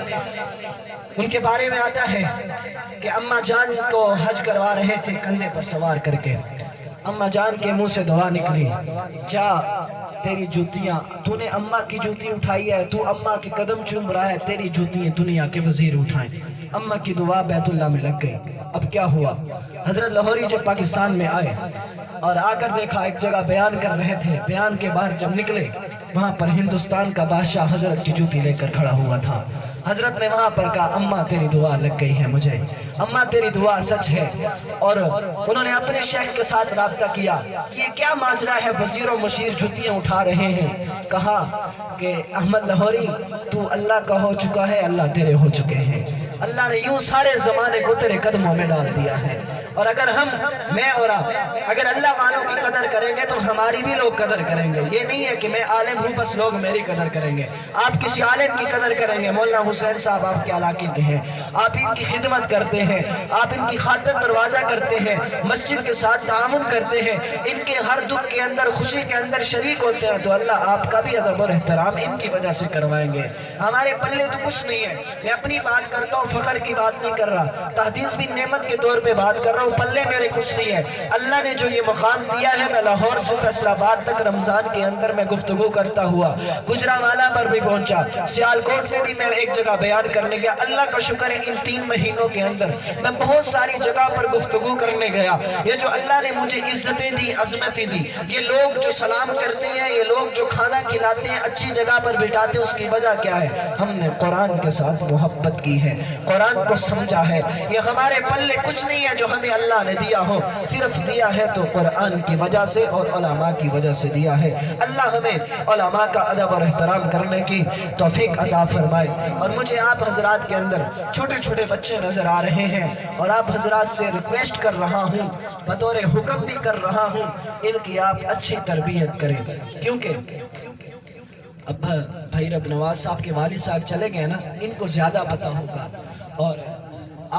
ان کے بارے میں آتا ہے کہ اماں جان کو حج کروا رہے تھے کندھے پر سوار کر کے، اماں جان کے منہ سے دعا نکلی، جا تیری جوتیاں، تو نے اماں کی جوتی اٹھائی ہے، تو اماں کے قدم چوم رہا ہے، تیری جوتیاں دنیا کے وزیر اٹھائیں۔ اماں کی دعا بیت اللہ میں لگ گئی۔ اب کیا ہوا؟ حضرت لاہوری جب پاکستان میں آئے اور آ کر دیکھا ایک جگہ بیان کر رہے تھے، بیان کے باہر جب نکلے، وہاں پر ہندوستان کا بادشاہ حضرت کی جوتی لے کر کھڑا ہوا تھا۔ حضرت نے وہاں پر کہا اماں تیری دعا لگ گئی ہے مجھے، اماں تیری دعا سچ ہے۔ اور انہوں نے اپنے شیخ کے ساتھ رابطہ کیا، یہ کیا ماجرا ہے، وزیر و مشیر جوتیاں اٹھا رہے ہیں؟ کہا کہ احمد لاہوری تو اللہ کا ہو چکا ہے، اللہ تیرے ہو چکے ہیں۔ اللہ نے یوں سارے زمانے کو تیرے قدموں میں ڈال دیا ہے، اور اگر ہم، میں اور آپ، اگر اللہ والوں کی قدر کریں گے تو ہماری بھی لوگ قدر کریں گے۔ یہ نہیں ہے کہ میں عالم ہوں بس لوگ میری قدر کریں گے، آپ کسی عالم کی قدر کریں گے۔ مولانا حسین صاحب آپ کے علاقے کے ہیں، آپ ان کی خدمت کرتے ہیں، آپ ان کی خاطر دروازہ کرتے ہیں، مسجد کے ساتھ تعاون کرتے ہیں، ان کے ہر دکھ کے اندر خوشی کے اندر شریک ہوتے ہیں، تو اللہ آپ کا بھی ادب اور احترام ان کی وجہ سے کروائیں گے۔ ہمارے پلے تو کچھ نہیں ہے، میں اپنی بات کرتا ہوں، فخر کی بات نہیں کر رہا، تحدیث بھی نعمت کے طور پہ بات کر رہا ہوں، پلے میرے کچھ نہیں ہے۔ اللہ نے جو یہ مقام دیا ہے، میں لاہور سے فیصل آباد تک رمضان کے اندر میں گفتگو کرتا ہوا گجرانوالہ پر بھی پہنچا، سیالکوٹ میں بھی میں ایک جگہ بیان کرنے گیا۔ اللہ کا شکر ہے ان 3 مہینوں کے اندر میں بہت ساری جگہ پر گفتگو کرنے گیا۔ یہ جو اللہ نے مجھے عزتیں دی، عظمتیں دی، یہ لوگ جو سلام کرتے ہیں، یہ لوگ جو کھانا کھلاتے ہیں، اچھی جگہ پر بٹھاتے ہیں، اس کی وجہ کیا ہے؟ ہم نے قرآن کے ساتھ محبت کی ہے، قرآن کو سمجھا ہے۔ یہ ہمارے پلے کچھ نہیں ہے جو ہمیں اللہ نے دیا ہو، صرف دیا ہے تو قرآن کی وجہ سے اور علماء کی وجہ سے دیا ہے۔ اللہ ہمیں علماء کا ادب اور احترام کرنے کی توفیق عطا فرمائے۔ اور مجھے آپ حضرات کے اندر چھوٹے چھوٹے بچے نظر آ رہے ہیں، اور آپ حضرات سے ریکویسٹ کر رہا ہوں، بطور حکم بھی کر رہا ہوں، ان کی آپ اچھی تربیت کریں، کیونکہ اب بھائی رب نواز صاحب کے والد صاحب چلے گئے نا، ان کو زیادہ پتہ ہوگا، اور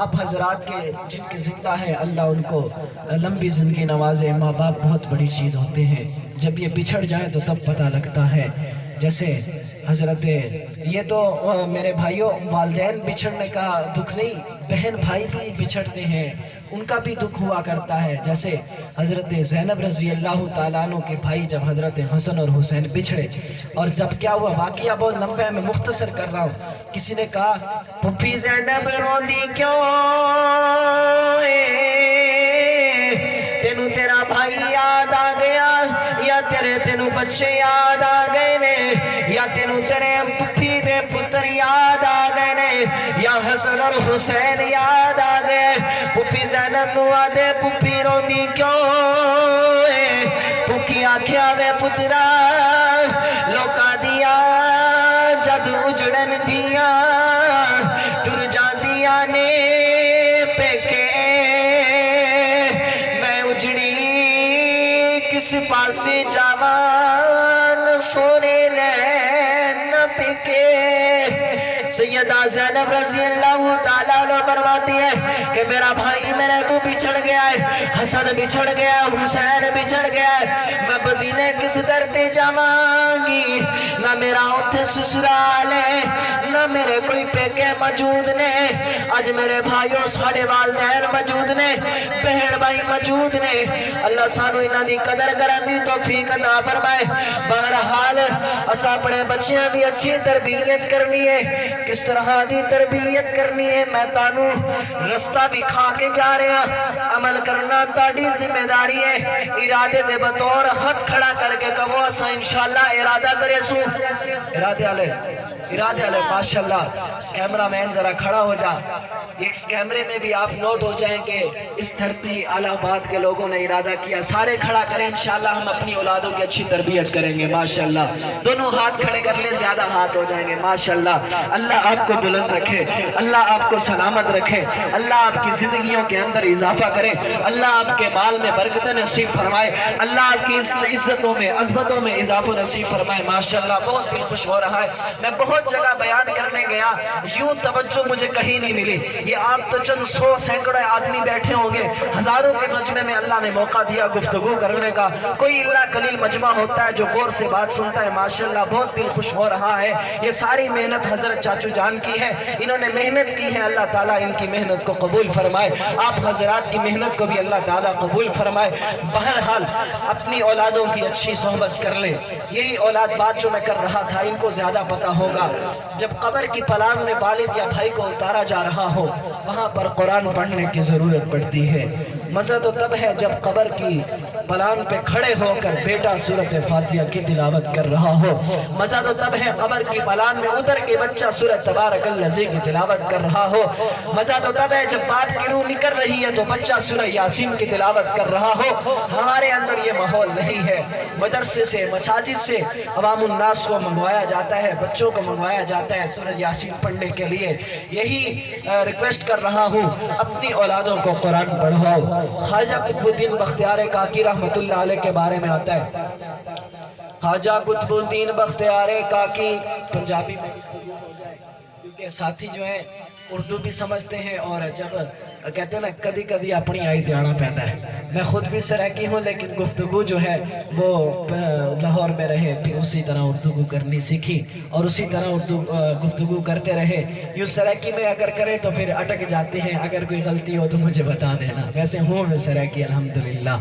آپ حضرات کے جن کے زندہ ہیں اللہ ان کو لمبی زندگی نوازے۔ ماں باپ بہت بڑی چیز ہوتے ہیں، جب یہ بچھڑ جائیں تو تب پتہ لگتا ہے۔ جیسے حضرت، یہ تو میرے بھائیوں والدین بچھڑنے کا دکھ نہیں، بہن بھائی بھی بچھڑتے ہیں، ان کا بھی دکھ ہوا کرتا ہے۔ جیسے حضرت زینب رضی اللہ تعالیٰ عنہ کے بھائی جب حضرت حسن اور حسین بچھڑے، اور جب کیا ہوا واقعہ بہت لمبا ہے، میں مختصر کر رہا ہوں۔ کسی نے کہا پھپھی زینب روندی کیوں تینوں تیرا بھائی یاد آ گیا، یا تینوں بچے یاد آ گئے نے، یا تینوں تیرے پھپھی دے پتر یاد آ گئے نے، یا حسن اور حسین یاد آ گئے۔ پھپھی زینب نو آدھے پھپھی روندی کیوں، پھپھی آکھیا وے پترا لوکاں دیا جد اجڑن دیا ٹر جاندیاں نے پیکے، میں اجڑی کس پاسے جاوان سونے نین پکے۔ سید سیدہ زینب رضی اللہ تعالیٰ عنہ فرماتی ہے کہ میرا بھائی میرے تو بچھڑ گیا ہے، حسن بچھڑ گیا ہے، حسین بچھڑ گیا ہے، میں مدینے کس درتے جاوانگی، نہ میرا اتھے سسرال ہے، نہ میرے کوئی پیکے موجود نے، آج میرے بھائیوں ساڑھے والدین موجود نے، بہن بھائی موجود نے، اللہ سانو انہاں دی قدر کرن دی توفیق عطا فرمائے۔ بہرحال اسا اپنے بچیاں دی اچھی تربیت کرنی ہے، کس طرح دی تربیت کرنی ہے میں تانو رستہ بھی کھا کے جا رہے ہیں، عمل کرنا تاڑی ذمہ داری ہے، ارادے دے بطور ہاتھ کھڑا کر کے کہو اسا انشاءاللہ ارادہ کرے سو، ارادے علیہ ماشاءاللہ۔ کیمرہ مین ذرا کھڑا ہو جا، اس کیمرے میں بھی آپ نوٹ ہو جائیں کہ اس دھرتی الہ آباد کے لوگوں نے ارادہ کیا، سارے کھڑا کریں انشاءاللہ ہم اپنی اولادوں کی اچھی تربیت کریں گے ماشاءاللہ۔ دونوں ہاتھ کھڑے کر لیں، زیادہ ہاتھ ہو جائیں گے ماشاءاللہ۔ اللہ آپ کو بلند رکھے، اللہ آپ کو سلامت رکھے، اللہ آپ کی زندگیوں کے اندر اضافہ کرے، اللہ آپ کے مال میں برکت نصیب فرمائے، اللہ آپ کی عزتوں میں عظمتوں میں اضافہ نصیب فرمائے ماشاءاللہ۔ بہت دل خوش ہو رہا ہے، میں بہت جگہ بیان کرنے گیا، یوں توجہ مجھے کہیں نہیں ملی، یہ آپ تو چند سو سینکڑے آدمی بیٹھے ہوں گے، ہزاروں کے مجمع میں اللہ نے موقع دیا گفتگو کرنے کا، کوئی اللہ قلیل مجمع ہوتا ہے جو غور سے بات سنتا ہے ماشاءاللہ۔ بہت دل خوش ہو رہا ہے، یہ ساری محنت حضرت چاچو جان کی ہے، انہوں نے محنت کی ہے، اللہ تعالیٰ ان کی محنت کو قبول فرمائے، آپ حضرات کی محنت کو بھی اللہ تعالیٰ قبول فرمائے۔ بہرحال اپنی اولادوں کی اچھی صحبت کر لیں، یہی اولاد بات جو میں کر رہا تھا ان کو زیادہ پتہ ہوگا۔ جب قبر کی پلانگ میں والد یا بھائی کو اتارا جا رہا ہو وہاں پر قرآن پڑھنے کی ضرورت پڑتی ہے۔ مزہ تو تب ہے جب قبر کی پلانگ پہ کھڑے ہو کر بیٹا سورۃ فاتحہ کی تلاوت کر رہا ہو، مزہ تو تب ہے قبر کی پلانگ میں اتر کے بچہ سورۃ تبارک الذی کی تلاوت کر رہا ہو، مزہ تو تب ہے جب بات کی روح نکل رہی ہے تو بچہ سورہ یاسین کی تلاوت کر رہا ہو۔ ہمارے اندر یہ ماحول نہیں ہے، مدرسے سے مساجد سے عوام الناس کو منگوایا جاتا ہے، بچوں کو منگوایا جاتا ہے سورہ یاسین پڑھنے کے لیے۔ یہی ریکویسٹ کر رہا ہوں اپنی اولادوں کو قرآن پڑھاؤ۔ خواجہ قطب الدین بختیار کاکی رحمت اللہ علیہ کے بارے میں آتا ہے، خواجہ قطب الدین بختیار کاکی، پنجابی میں ہو جائے کیونکہ ساتھی جو ہیں اردو بھی سمجھتے ہیں، اور جب کہتے ہیں نا کدی کدی اپنی آئی دیانا پہتا ہے، میں خود بھی سرائکی ہوں لیکن گفتگو جو ہے وہ لاہور میں رہے، پھر اسی طرح اردو کرنی سیکھی اور اسی طرح اردو گفتگو کرتے رہے۔ یوں سرائکی میں اگر کرے تو پھر اٹک جاتے ہیں، اگر کوئی غلطی ہو تو مجھے بتا دینا، ویسے ہوں میں سرائکی الحمدللہ،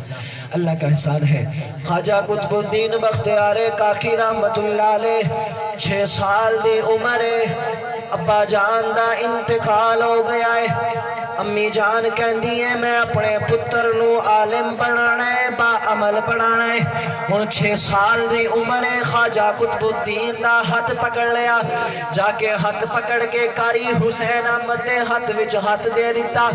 اللہ کا احسان ہے۔ خواجہ قطب الدین بختیار کاکی رحمت اللہ علیہ 6 سال دی عمر، ابا جان دا انتقال ہو گیا ہے، امی جان کہندی ہے میں اپنے پتر نو عالم بنانا ہے، با عمل بنانا ہے۔ ہن 6 سال دی عمر ہے، خواجہ قطب الدین دا ہاتھ پکڑ لیا، جا کے ہاتھ پکڑ کے قاری حسین احمد دے ہاتھ وچ ہاتھ دے دیتا،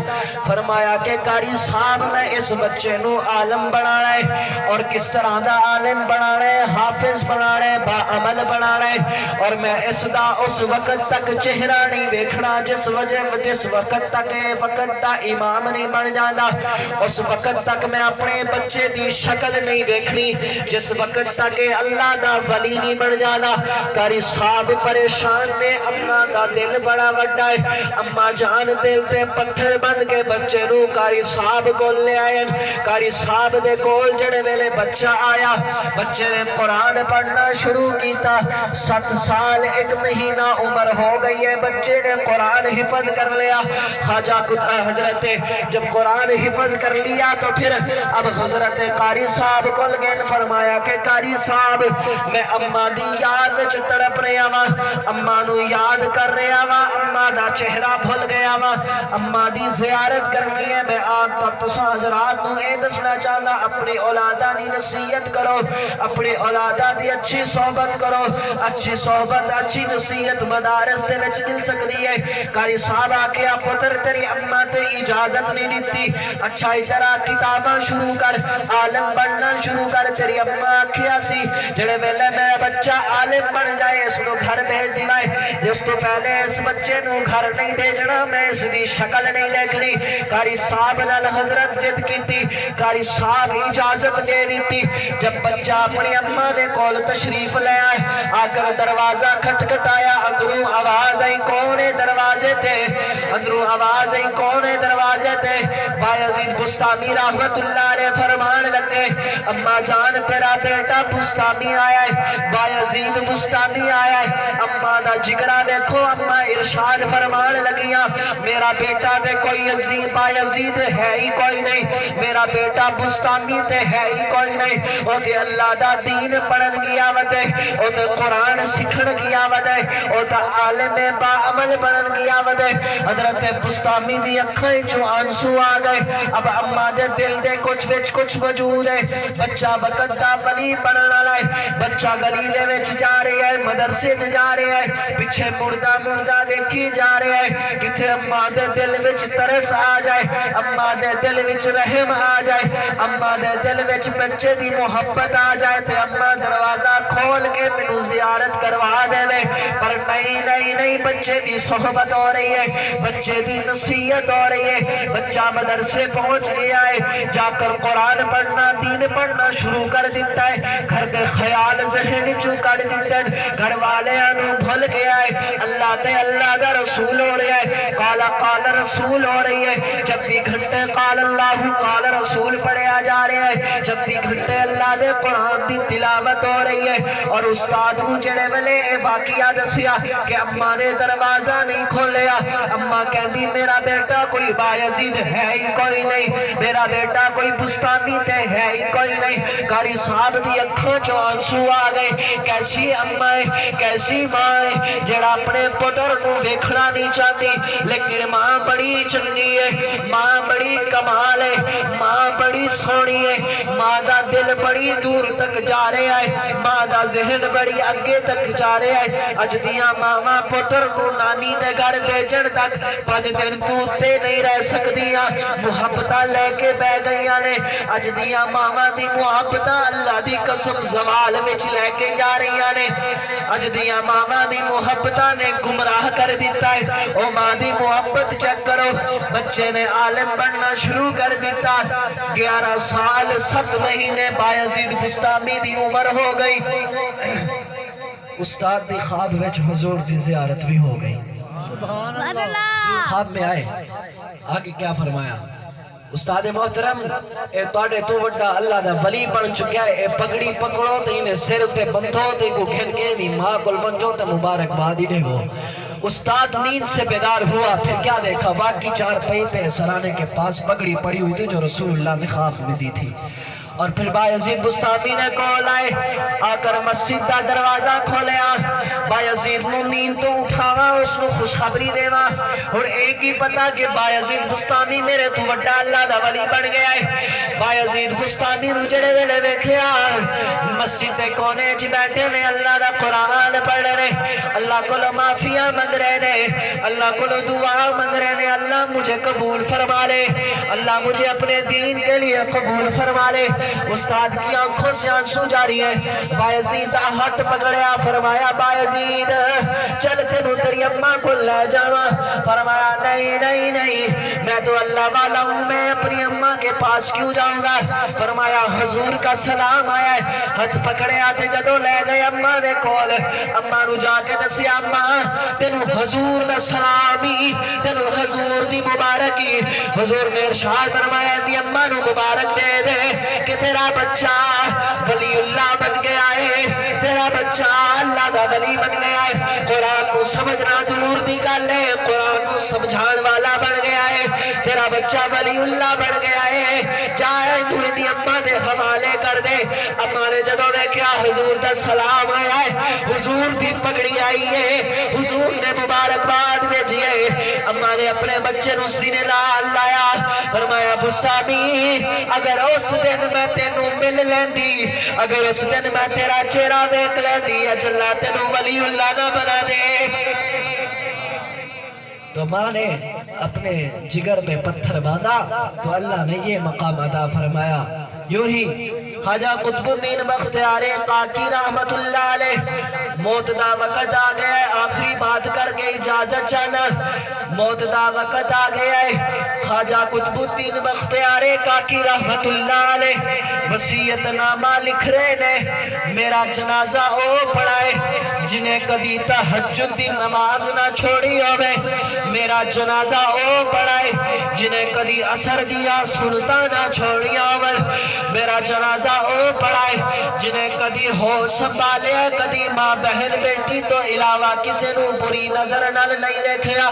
فرمایا کہ قاری صاحب میں اس بچے نو عالم بنانا ہے، اور کس طرح دا عالم بنانا ہے، حافظ بنانا ہے، با عمل بنانا ہے، اور میں اس دا اس وقت تک چہرہ نہیں دیکھنا جس وقت تک دا امام نہیں بن جانا، اس وقت تک میں اپنے بچے دی شکل نہیں دیکھنی جس وقت تک اللہ دا ولی نہیں بن جانا۔ قاری صاحب پریشان نے، اماں دا دل بڑا وڈا ہے، اماں جان دل تے پتھر بن کے بچے نو قاری صاحب کو لے آئے۔ قاری صاحب دے کول جڑے ویلے بچہ آیا، بچے نے قرآن پڑھنا شروع کیتا، 7 سال 1 مہینہ عمر ہو گئی ہے، بچے نے قرآن حفظ کر لیا۔ خواجہ حضرت جب قرآن حفظ کر لیا تو پھر اب حضرت قاری صاحب کو لگن، فرمایا کہ قاری صاحب میں اماں دی یاد وچ تڑپ رہا وا، اماں نو یاد کر رہا وا، اماں دا چہرہ بھول گیا وا، اماں دی زیارت کرنی ہے۔ میں آپ تک تساں حضرات نو اے دسنا چاہنا اپنی اولاداں دی نصیحت کرو، اپنی اولاداں دی اچھی صحبت کرو، اچھی صحبت اچھی نصیحت مدارس دے وچ مل سکتی ہے۔ قاری صاحب آکھیا پتر تیری اما تے اجازت نہیں دیتی اچھا ادھر آ کتاباں شروع کر عالم بننا شروع کر تیری اما آکھیا سی جڑے ویلے میرا بچہ عالم بن جائے اس کو گھر بھیج دیوائے جس تو پہلے اس بچے نو گھر نہیں بھیجنا میں اس دی شکل نہیں دیکھنی قاری صاحب نال حضرت جد کیتی قاری صاحب اجازت دے دیتی جب بچہ اپنی اما دے کول تشریف لے آئے آ کر دروازہ کھٹکھٹایا اندروں آواز آئی کون ہے دروازے تے اندروں آواز آئی کون ہے دروازے تے بایزید بستامی رحمت اللہ علیہ فرمان لگے اما جان تیرا بیٹا بستامی آیا ہے بایزید بستامی آیا ہے اما دا جگرہ دیکھو اما ارشاد فرمان لگیاں میرا بیٹا دے کوئی عزیز بایزید ہے ہی کوئی نہیں میرا بیٹا بستامی تے ہے ہی کوئی نہیں او دے اللہ دا دین پڑھن گیا ودے او دے قرآن سکھن گیا ودے او دا عالم با عمل بنن گیا ودے حضرت بستامی دی اکھیں جو آنسو آ گئے اب اما دے دل دے کچھ وجود ہے بچہ وقت دا بلی پڑھنا لائے بچہ گلی دے وچ جا رہے ہیں مدرسے جا رہے ہیں پیچھے مردہ دیکھی جا رہے ہیں کتھے اما دے دل وچ ترس آ جائے اما دے دل وچ رحم آ جائے اما دے دل وچ بچے دی محبت آ جائے تے اما دروازہ کھول کے مینوں زیارت کروا دے دے پر نہیں بچے دی صحبت ہو رہی ہے بچے دی نصیحت ہو رہی ہے بچہ مدرسے پہنچ گیا ہے جا کر قرآن پڑھنا دین پڑھنا شروع کر دیتا ہے گھر دے خیال ذہن چو کر دیتا ہے گھر والے انو بھول گیا ہے اللہ تے اللہ دا رسول ہو رہا ہے قال رسول ہو رہی ہے جب بھی گھنٹے قال اللہ قال رسول پڑھیا جا رہا ہے جب بھی گھنٹے اللہ دے قرآن دی تلاوت ہو رہی ہے اور استاد کو جڑے والے باقیہ دسیا کہ اما نے دروازہ نہیں کھولیا اما کہندی میرا بیٹا کوئی بایزید ہے ہی کوئی نہیں میرا بیٹا کوئی بستامی تے ہے ہی کوئی نہیں قاری صاحب دی اکھوں چو آنسو آ گئے کیسی اما ہے کیسی ماں ہے جڑا اپنے پتر کو ویکھنا نہیں چاہتی لیکن ماں بڑی چنگی ہے ماں بڑی کمال ہے ماں بڑی سونی ہے ماں دا دل بڑی دور تک جا رہا ہے ماں دا ذہن بڑی اگے تک جا رہا ہے اج دیاں ماما پتر کو نانی دے گھر بھیجن تک 5 دن تو تے نہیں رہ سکدیاں محبتاں لے کے بہ گئیاں نے اج دیاں ماما دی محبتاں اللہ دی قسم زوال وچ لے کے جا رہیاں نے اج دیاں ماما دی محبتاں نے گمراہ کر دیتا ہے او ماں دی محبت چیک کرو بچے نے عالم بننا شروع کر دیتا 11 سال 7 مہینے بایزید بستامی دی عمر ہو گئی استاد دی خواب وچ حضور دی زیارت بھی ہو گئی سبحان اللہ خواب میں آئے آگے کیا فرمایا استاد محترم اے توڑے تو وڈا اللہ دا ولی بن چکیا ہے اے پگڑی پکڑو تے انہیں سر تے بندھو تے کو گھن کے دی ماں کل بنجو تے مبارک بادی دے گو استاد نیند سے بیدار ہوا پھر کیا دیکھا باقی 4 پہی پہ سرانے کے پاس پگڑی پڑی ہوئی تھی جو رسول اللہ نے خواب میں دی تھی اور پھر بایزید بستامی نے کول آئے آ کر مسجد دا دروازہ کھولیا بایزید نو نیند تو اٹھاوا اس نو خوشخبری دیوا اور ایک ہی پتا کہ بایزید بستامی میرے تو وڈا اللہ دا ولی بن گیا ہے بایزید بستامی نو جڑے ویلے ویکھیا مسجد دے کونے چ بیٹھے نے اللہ دا قرآن پڑھ رہے اللہ کو معافیاں منگ رہے نے اللہ کو دعا منگ رہے نے اللہ مجھے قبول فرما لے اللہ مجھے اپنے دین کے لیے قبول فرما لے استاد کی آنکھوں سے آنسو جاری ہے بایزید ہاتھ پکڑیا فرمایا بایزید چل تینو تیری اماں کو لے جاواں فرمایا نہیں میں تو اللہ والا ہوں میں اپنی اماں کے پاس کیوں جاؤں گا فرمایا حضور کا سلام آیا ہے ہاتھ پکڑے آتے جدو لے گئے اماں دے کول اماں نو جا کے دسیا اماں تینو حضور دا سلامی تینو حضور دی مبارکی حضور نے ارشاد فرمایا دی اماں نو مبارک دے دے کہ تیرا بچہ ولی اللہ بن گیا ہے تیرا بچہ اللہ دا ولی بن گیا ہے قرآن کو سمجھنا دور دی گل ہے قرآن کو سمجھان والا بن گیا ہے تیرا بچہ ولی اللہ بن گیا ہے جائے تو دی اماں دے حوالے کر دے اماں نے جدو دیکھا حضور دا سلام آیا ہے حضور دی پگڑی آئی ہے حضور نے مبارکباد بھیجی ہے اماں نے اپنے بچے نو سینے نال لایا فرمایا بستامی اگر اس دن میں تینوں مل لیندی اگر اس دن میں تیرا چہرہ دیکھ لیندی اج اللہ تینوں ولی اللہ نہ بنا دے تو ماں نے اپنے جگر میں پتھر باندھا تو اللہ نے یہ مقام عطا فرمایا۔ یوں ہی خواجہ قطب الدین بختیار کاکی رحمت اللہ علیہ موت دا وقت آ گیا ہے، آخری بات کر کے اجازت چاہنا، موت دا وقت آ گیا ہے۔ خواجہ قطب الدین بختیار کاکی رحمت اللہ علیہ وصیت نامہ لکھ رہے نے، میرا جنازہ او پڑھائے جنہیں کدی تہجد دی نماز نہ چھوڑی ہوئے، میرا جنازہ او پڑھائے جنہیں کدی اثر دیا سنتا نہ چھوڑی ہوئے، میرا جنازہ او پڑھائے جنہیں کدی ہو سنبھالے کدی ماں بہن بیٹی تو علاوہ کسی نو بری نظر نال نہیں دیکھیا۔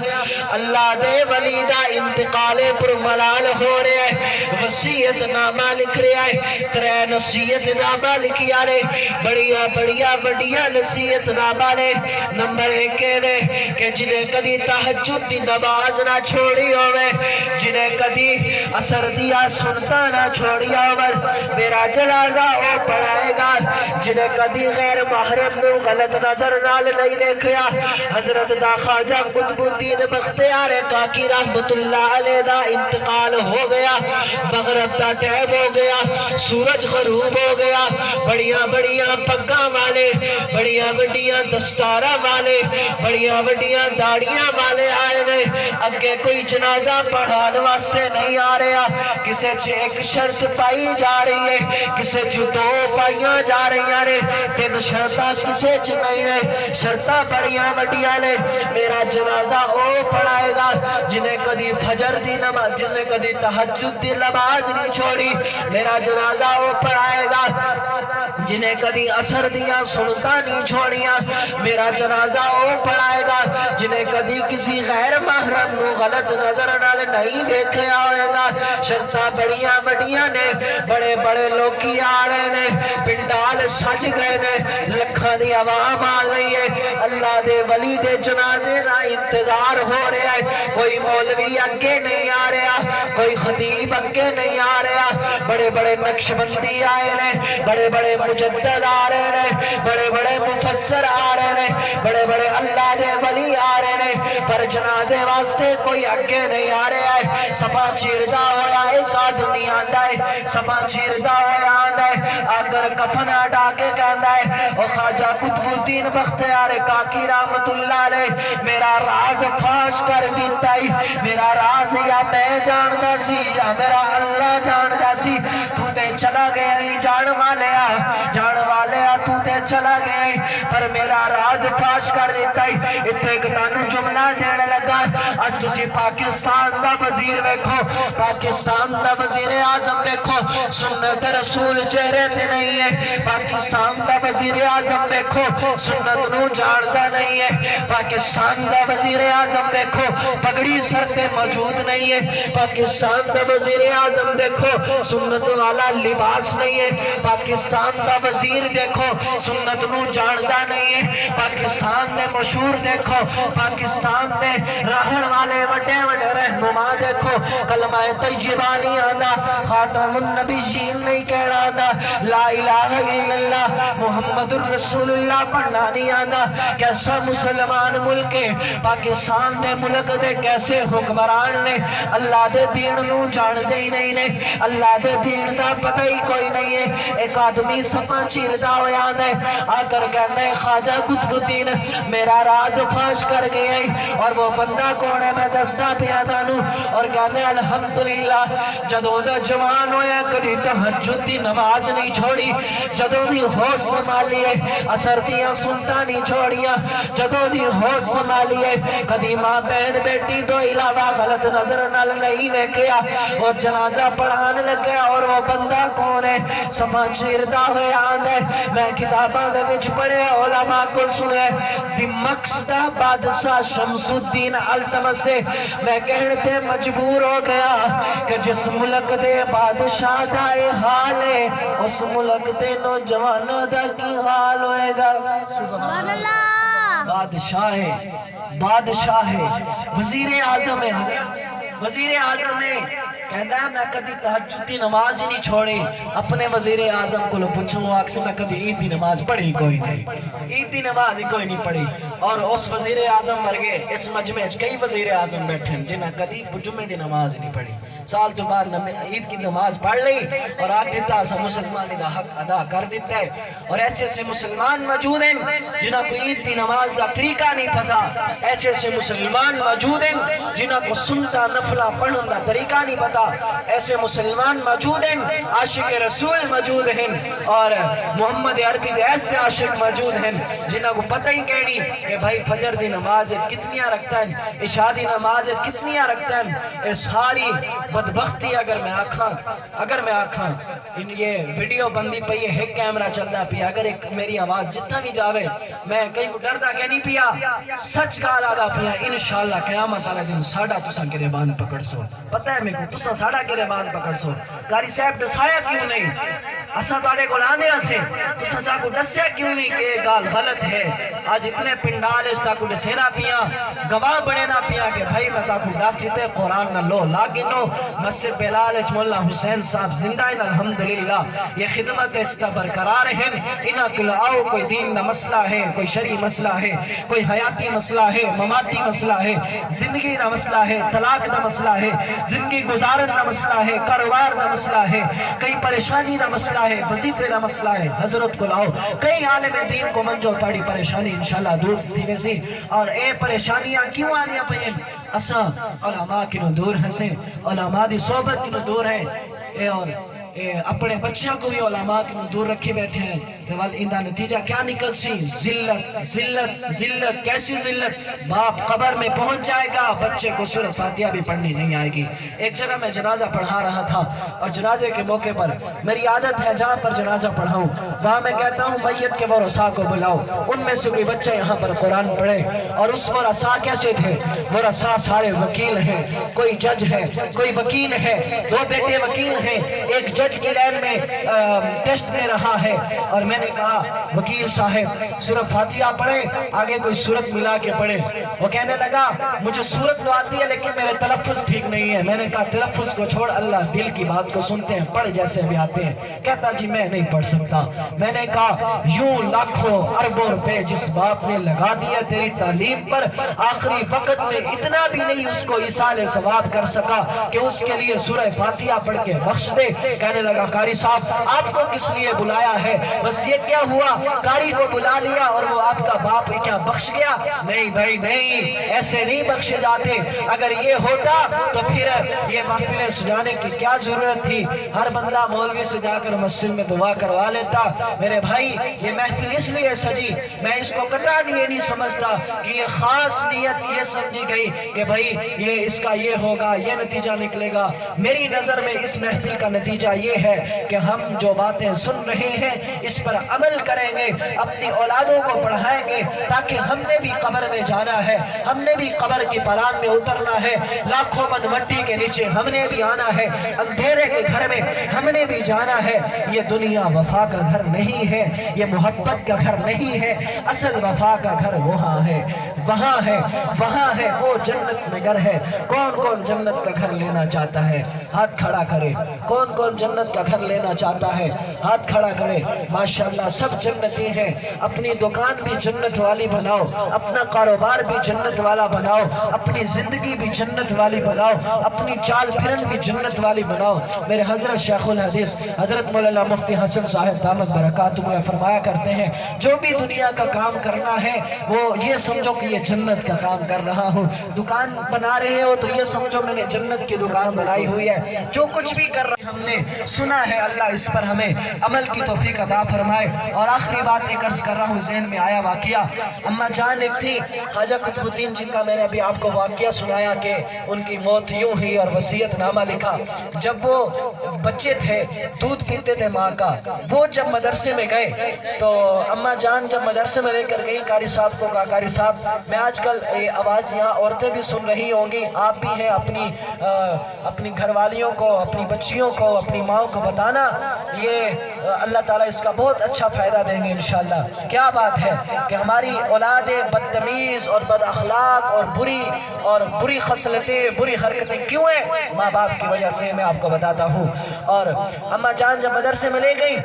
اللہ دے ولی دا انتقال پر ملال ہو رہے ہیں، وصیت نامہ لکھ رہے ہیں، ترے نصیحت نامہ لکھیا رہے، بڑیا بڑیا بڑیا نصیحت نامہ لے۔ نمبر 1 ہے کہ جنہیں کدی تہجد دی نماز نہ چھوڑی ہوئے، جنہیں کدی اثر دیا سنتا نہ چھوڑی ہوئے، میرا جنازہ او پڑھائے گا جنہیں کدی غیر محرم نو غلط نظر نال نہیں دیکھیا۔ حضرت دا خواجہ قطب الدین بختیار کاکی رحمت اللہ علیہ دا انتقال ہو گیا، مغرب دا ٹائم ہو گیا، سورج غروب ہو گیا، بڑیاں بڑیاں پگاں والے، بڑیاں بڑیاں دستاراں والے، بڑیاں بڑیاں داڑیاں والے آئے نے، اگے کوئی جنازہ پڑھان واسطے نہیں آ رہا، کسے ایک شرط پائی جا رہی ہے، کسے دو پائیاں جا رہی ہیں، 3 شرطہ کسے نہیں ہے، شرطہ بڑیاں بڑیاں نے، میرا جنازہ او پڑھائے گا جنہیں کدی فجر دی نماز، جس نے کدی تہجد دی نماز نہیں چھوڑی، میرا جنازہ او پڑھائے گا جنہیں کدی اثر دیا سنتا نہیں چھوڑیاں، میرا جنازہ او پڑھائے گا جنہیں کدی کسی غیر محرم نو غلط نظر نال نہیں دیکھے آئے گا۔ شرطہ بڑیاں بڑیاں نے، بڑے بڑے لوگ کی آ رہے نے، پنڈال سج گئے نے، لکھاں دی عوام آ گئی ہے، اللہ دے ولی دے جنازے دا انتظار ہو رہا ہے، کوئی مولوی اگے نہیں آ رہا، کوئی خطیب اگے نہیں آ رہا، بڑے بڑے نقشبندی آئے نے، بڑے بڑے مجدد آ رہے نے، بڑے بڑے مفسر آ رہے نے، بڑے بڑے اللہ دے ولی آ رہے نے، پر جنازے واسطے کوئی اگے نہیں آ رہا ہے۔ سفا چیردہ ہویا ایک آدمی آندہ ہے، سفا چیردہ ہویا آندہ ہے، آگر کفن اٹھا کے کہندہ ہے، او خواجہ قطب الدین بختیار کاکی رحمت اللہ علیہ میرا راز فاش کر دیتا ہے، میرا راز یا میں جاندہ سی یا میرا اللہ جاندہ سی، تو تے چلا گیا ہی جان والیا تو تے چلا گیا ہی، پر میرا راز فاش کر دیتا ہے۔ اتنے ایک تانو جملہ دینے لگا، آج تسی پاکستان دا وزیر دیکھو، پاکستان دا وزیر اعظم دیکھو، سنت رسول چہرے تے نہیں ہے، پاکستان دا وزیر اعظم دیکھو سنت نو جاندہ نہیں ہے، پاکستان دا وزیر اعظم دیکھو پگڑی سر تے موجود نہیں ہے، پاکستان دا وزیر اعظم دیکھو سنت والا لباس نہیں ہے، پاکستان دا وزیر دیکھو سنت نو جاندہ نہیں ہے، پاکستان دے مشہور دیکھو، پاکستان دے رہن والے وڈے وڈے رہنما دیکھو کلمہ طیبہ نہیں آنا، خاتم النبیین نہیں کہنا آنا، لا الہ الا اللہ محمد الرسول اللہ پڑھنا نہیں آنا۔ کیسا مسلمان ملک ہے پاکستان دے ملک دے، کیسے حکمران نے اللہ دے دین نو جان دے ہی نہیں نے، اللہ دے دین دا پتہ ہی کوئی نہیں ہے۔ ایک آدمی سفا چیردہ ہویا ہے، آ کر کہتا ہے خواجہ قطب الدین میرا راز فاش کر گئے ہیں، اور وہ بندہ کون ہے میں دستا پیا دانو، اور کہتا ہے الحمدللہ جدوں دا جوان ہویا کدی تہجد دی نماز نہیں چھوڑی، جدوں دی ہوش سنبھالی ہے اثر دیاں سنتا نہیں چھوڑیاں، جدوں دی ہوش سنبھالی ہے کدی ماں بہن بیٹی تو علاوہ غلط نظر نال نہیں ویکھیا، اور جنازہ پڑھانے لگے، اور وہ بندہ کون ہے سفا چیردہ ہویا ہے۔ میں کتاباں دے وچ پڑھے علماء کو سنے دمشق دا بادشاہ شمس الدین التمش سے میں کہتے مجبور ہو گیا کہ جس ملک دے بادشاہ دا اے حال ہے اس ملک دے نوجوانوں دا کی حال ہوئے گا۔ سبحان اللہ، بادشاہ ہے وزیر اعظم ہے، وزیر اعظم ہے، کہتا ہے میں کدی تہجد دی نماز ہی نہیں چھوڑی، اپنے وزیر اعظم کو پوچھوں آگ سے میں کدی عید دی نماز پڑھی کوئی نہیں، عید دی نماز کوئی نہیں پڑھی، اور اس وزیر اعظم ورگے اس مجمع کئی وزیر اعظم بیٹھے ہیں جنہاں کدی جمعے دی نماز نہیں پڑھی، سال تو بعد عید کی نماز پڑھ لی اور آگ دیتا سا مسلمانی دا حق ادا کر دیتا ہے۔ اور ایسے ایسے مسلمان موجود ہیں جنہاں کو عید دی نماز دا طریقہ نہیں پتا، ایسے ایسے مسلمان موجود ہیں جنہاں کو سنتا نفلہ پڑھن دا طریقہ نہیں پتا، ایسے مسلمان موجود ہیں عاشق رسول موجود ہیں اور محمد عربی دے ایسے عاشق موجود ہیں جنہاں کو پتہ ہی کہنی کہ بھائی فجر دی نماز کتنیاں رکھتا ہے، عشاء دی نماز کتنیاں رکھتا ہے۔ یہ ساری بدبختی اگر میں آکھاں یہ ویڈیو بندی پہ یہ ایک کیمرہ چلتا پیا، اگر ایک میری آواز جتنا بھی جاوے میں کئی کو ڈردہ کہنی پیا، سچ کا آدھا پیا، انشاءاللہ قیامت آلہ دن ساڑھا تساں گریبان پکڑ سو، پتہ ہے میں کو تساں ساڑھا گریبان پکڑ سو۔ قاری صاحب دسایا کیوں نہیں؟ اساں تاڑے کو لاندے اسے تساں سا کو دسیا کیوں نہیں کہ گال غلط ہے؟ آج اتنے پنڈال اس تا کو دسینا پیا، گواہ بڑے نہ پیا کہ بھائی میں تا کو دس دیتے قرآن نہ لو لاگنو مسجد بلال مولا حسین صاحب زندہ ہیں الحمدللہ، یہ خدمت اچتا برقرار ہیں، انہاں کل آؤ کوئی دین نہ مسئلہ ہے، کوئی شرعی مسئلہ ہے، کوئی حیاتی مسئلہ ہے، مماتی مسئلہ ہے، زندگی نہ مسئلہ ہے، طلاق نہ مسئلہ ہے، زندگی گزارن نہ مسئلہ ہے، کاروبار نہ مسئلہ ہے، کئی پریشانی نہ مسئلہ ہے، وظیفے نہ مسئلہ ہے، حضرت کو لاؤ کئی عالم دین کو منجو تاڑی پریشانی انشاءاللہ دور تھی ویسی۔ اور اے پریشانیاں کیوں آنیاں پہن اساں علماء کی نو دور ہنسیں، علماء دی صحبت کی نو دور ہیں، اور اپنے بچوں کو بھی علماء کی نو دور رکھے بیٹھے ہیں، تو اندہ نتیجہ کیا نکل سی؟ ذلت ذلت ذلت، کیسی ذلت؟ باپ قبر میں پہنچ جائے گا، بچے کو سورۃ فاتحہ بھی پڑھنی نہیں آئے گی۔ ایک جگہ میں جنازہ پڑھا رہا تھا اور جنازے کے موقع پر میری عادت ہے جہاں پر جنازہ پڑھاؤں وہاں میں کہتا ہوں میت کے ورثاء کو بلاؤ، ان میں سے کوئی بچہ یہاں پر قرآن پڑھے۔ اور اس ورثاء کیسے تھے؟ ورثاء سارے وکیل ہیں، کوئی جج ہے، کوئی وکیل ہے، دو بیٹے وکیل ہیں، ایک جج کی لائن میں ٹیسٹ دے رہا ہے، اور میں نے کہا وکیل صاحب سورۃ فاتحہ پڑھے، آگے کوئی سورت ملا کے پڑھے۔ وہ کہنے لگا مجھے سورت تو آتی ہے لیکن میرے تلفظ ٹھیک نہیں ہے۔ میں نے کہا تلفظ کو چھوڑ، اللہ دل کی بات کو سنتے ہیں، پڑھ جیسے بھی آتے ہیں۔ کہتا جی میں نہیں پڑھ سکتا۔ میں نے کہا یوں لاکھوں اربوں روپے جس باپ نے لگا دیا تیری تعلیم پر، آخری وقت میں اتنا بھی نہیں اس کو ایصال ثواب کر سکا کہ اس کے لیے سورہ فاتحہ پڑھ کے بخش دے۔ کہنے لگا قاری صاحب آپ کو کس لیے بلایا ہے؟ بس یہ کیا ہوا قاری کو بلا لیا اور وہ آپ کا باپ کیا بخش گیا؟ نہیں بھائی نہیں، ایسے نہیں بخشے جاتے۔ اگر یہ ہوتا تو پھر یہ محفلیں سجانے کی کیا ضرورت تھی؟ ہر بندہ مولوی سے جا کر مسجد میں دعا کروا لیتا۔ میرے بھائی یہ محفل اس لیے سجی، میں اس کو قطعا یہ نہیں سمجھتا کہ یہ خاص نیت یہ سمجھی گئی کہ بھائی یہ اس کا یہ ہوگا، یہ نتیجہ نکلے گا۔ میری نظر میں اس محفل کا نتیجہ یہ ہے کہ ہم جو باتیں سن رہے ہیں اس پر عمل کریں گے، اپنی اولادوں کو پڑھائیں گے، تاکہ ہم نے بھی قبر میں جانا ہے، ہم نے بھی قبر کی پلان میں اترنا ہے، لاکھوں من مٹی کے نیچے ہم نے بھی آنا ہے، اندھیرے کے گھر میں ہم نے بھی جانا ہے۔ یہ دنیا وفا کا گھر نہیں ہے، یہ محبت کا گھر نہیں ہے، اصل وفا کا گھر وہاں ہے، وہاں ہے، وہاں ہے، وہ جنت میں گھر ہے۔ کون کون جنت کا گھر لینا چاہتا ہے؟ ہاتھ کھڑا کرے۔ کون کون جنت کا گھر لینا چاہتا ہے؟ ہاتھ کھڑا کرے۔ ماشاءاللہ سب جنتی ہیں، اپنی دکان بھی جنت والی بناؤ، اپنا کاروبار بھی جنت والا بناؤ، اپنی زندگی بھی جنت والی بناؤ، اپنی چال پھرن بھی جنت والی بناؤ۔ میرے حضرت شیخ الحدیث حضرت مولانا مفتی حسن صاحب دامت برکاتہ فرمایا کرتے ہیں جو بھی دنیا کا کام کرنا ہے وہ یہ سمجھو کہ یہ جنت کا کام کر رہا ہوں۔ دکان بنا رہے ہو تو یہ سمجھو میں نے جنت کی دکان بنائی ہوئی ہے۔ جو کچھ بھی کر رہے ہم نے سنا ہے، اللہ اس پر ہمیں عمل کی توفیق عطا فرمائے۔ اور آخری بات ایک عرض کر رہا ہوں، ذہن میں آیا واقعہ، اماں جان ایک تھی خواجہ قطب الدین جن کا میں نے ابھی آپ کو واقعہ سنایا کہ ان کی موت یوں ہی اور وصیت نامہ لکھا۔ جب وہ بچے تھے دودھ پیتے تھے ماں کا، وہ جب مدرسے میں گئے تو اماں جان جب مدرسے میں لے کر گئی قاری صاحب کو کہا قاری صاحب میں آج کل آواز یہاں عورتیں بھی سن رہی ہوں گی، آپ بھی ہیں، اپنی گھر والیوں کو، اپنی بچیوں کو، اپنی ماں کو بتانا یہ اللہ تعالیٰ اس کا بہت اچھا فائدہ دیں گے انشاءاللہ۔ کیا بات ہے کہ ہماری اولادیں بدتمیز اور بد اخلاق اور بری خصلتیں، بری حرکتیں کیوں ہیں؟ ماں باپ کی وجہ سے، میں آپ کو بتاتا ہوں۔ اور اماں جان جب مدرسے میں لے گئی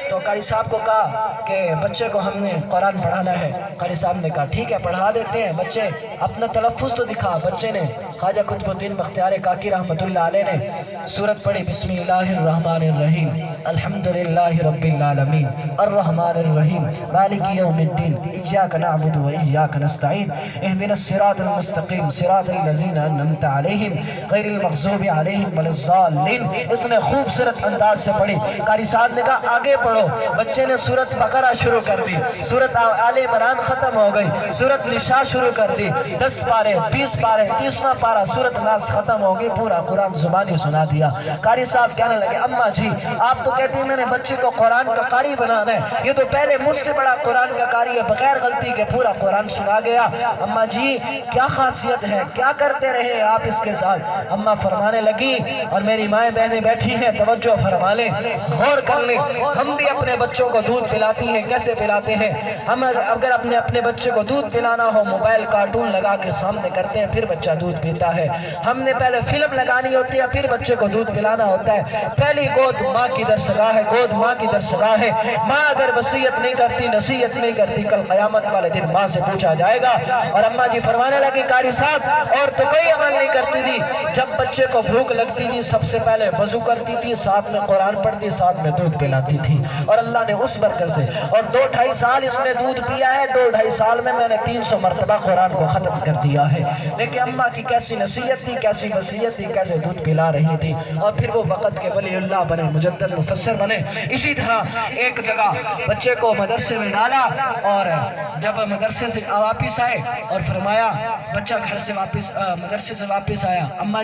تو قاری صاحب کو کہا کہ بچے کو ہم نے قرآن پڑھانا ہے۔ قاری صاحب نے کہا ٹھیک ہے پڑھا دیتے ہیں، بچے اپنا تلفظ تو دکھا۔ بچے نے خواجہ قطب الدین بختیار کاکی رحمۃ اللہ علیہ نے سورت پڑھی، بسم اللہ الرحمن الرحیم، الحمدللہ رب العالمین، الرحمن الرحیم، مالک یوم الدین، ایاک نعبد و ایاک نستعین، اہدنا الصراط المستقیم، صراط الذین انعمت علیہم غیر المغضوب علیہم ولا الضالین۔ اتنے خوبصورت انداز سے پڑھی۔ قاری صاحب نے کہا آگے پڑھو۔ بچے نے سورت بقرہ شروع کر دی، سورت آل عمران ختم ہو گئی، سورت نساء شروع کر دی، 10 پارے 20 پارے 30واں پارہ سورت ناس ختم ہو گئی، پورا قرآن زبانی سنا دیا۔ قاری صاحب کہنے لگے اماں جی آپ تو کہتی ہیں میں نے بچے کو قرآن کا قاری بنانا ہے، یہ تو پہلے مجھ سے بڑا قرآن کا قاری ہے، بغیر غلطی کے پورا قرآن سنا گیا۔ اماں جی کیا خاصیت ہے، کیا کرتے رہے آپ اس کے ساتھ؟ اماں فرمانے لگی، اور میری مائیں بہنیں بیٹھی ہیں توجہ فرما لیں، غور کر لیں، ہم بھی اپنے بچوں کو دودھ پلاتی ہیں، کیسے پلاتے ہیں؟ ہم اگر اپنے بچے کو دودھ پلانا ہو موبائل کارٹون لگا کے سامنے کرتے ہیں، پھر بچہ دودھ پیتا ہے۔ ہم نے پہلے فلم لگانی ہوتی ہے، پھر بچے کو دودھ پلانا ہوتا ہے۔ پہلی گود ماں کی درسگاہ ہے، گود ماں کی درسگاہ ہے۔ ماں اگر وصیت نہیں کرتی، نصیحت نہیں کرتی، کل قیامت والے دن ماں سے پوچھا جائے گا۔ اور اماں جی فرمانے لگی قاری صاحب اور تو کوئی عمل نہیں کرتی تھی، جب بچے کو بھوک لگتی تھی سب سے پہلے وضو کرتی تھی، ساتھ میں قرآن پڑھتی، ساتھ میں دودھ پلاتی تھی، اور اللہ نے اس برکت سے، اور 2-2.5 سال اس نے دودھ پیا ہے، 2-2.5 سال میں نے 300 مرتبہ قرآن کو ختم کر دیا ہے۔ دیکھیں اماں کی کیسی نصیحت تھی، کیسی وصیت تھی، کیسے دودھ پلا رہی تھی، اور پھر وہ وقت کے ولی اللہ بنے، مجدد مفسر بنے۔ اسی طرح ایک جگہ بچے کو مدرسے میں ڈالا، اور جب مدرسے سے واپس آئے اور فرمایا، بچہ گھر سے واپس مدرسے سے واپس آیا، اماں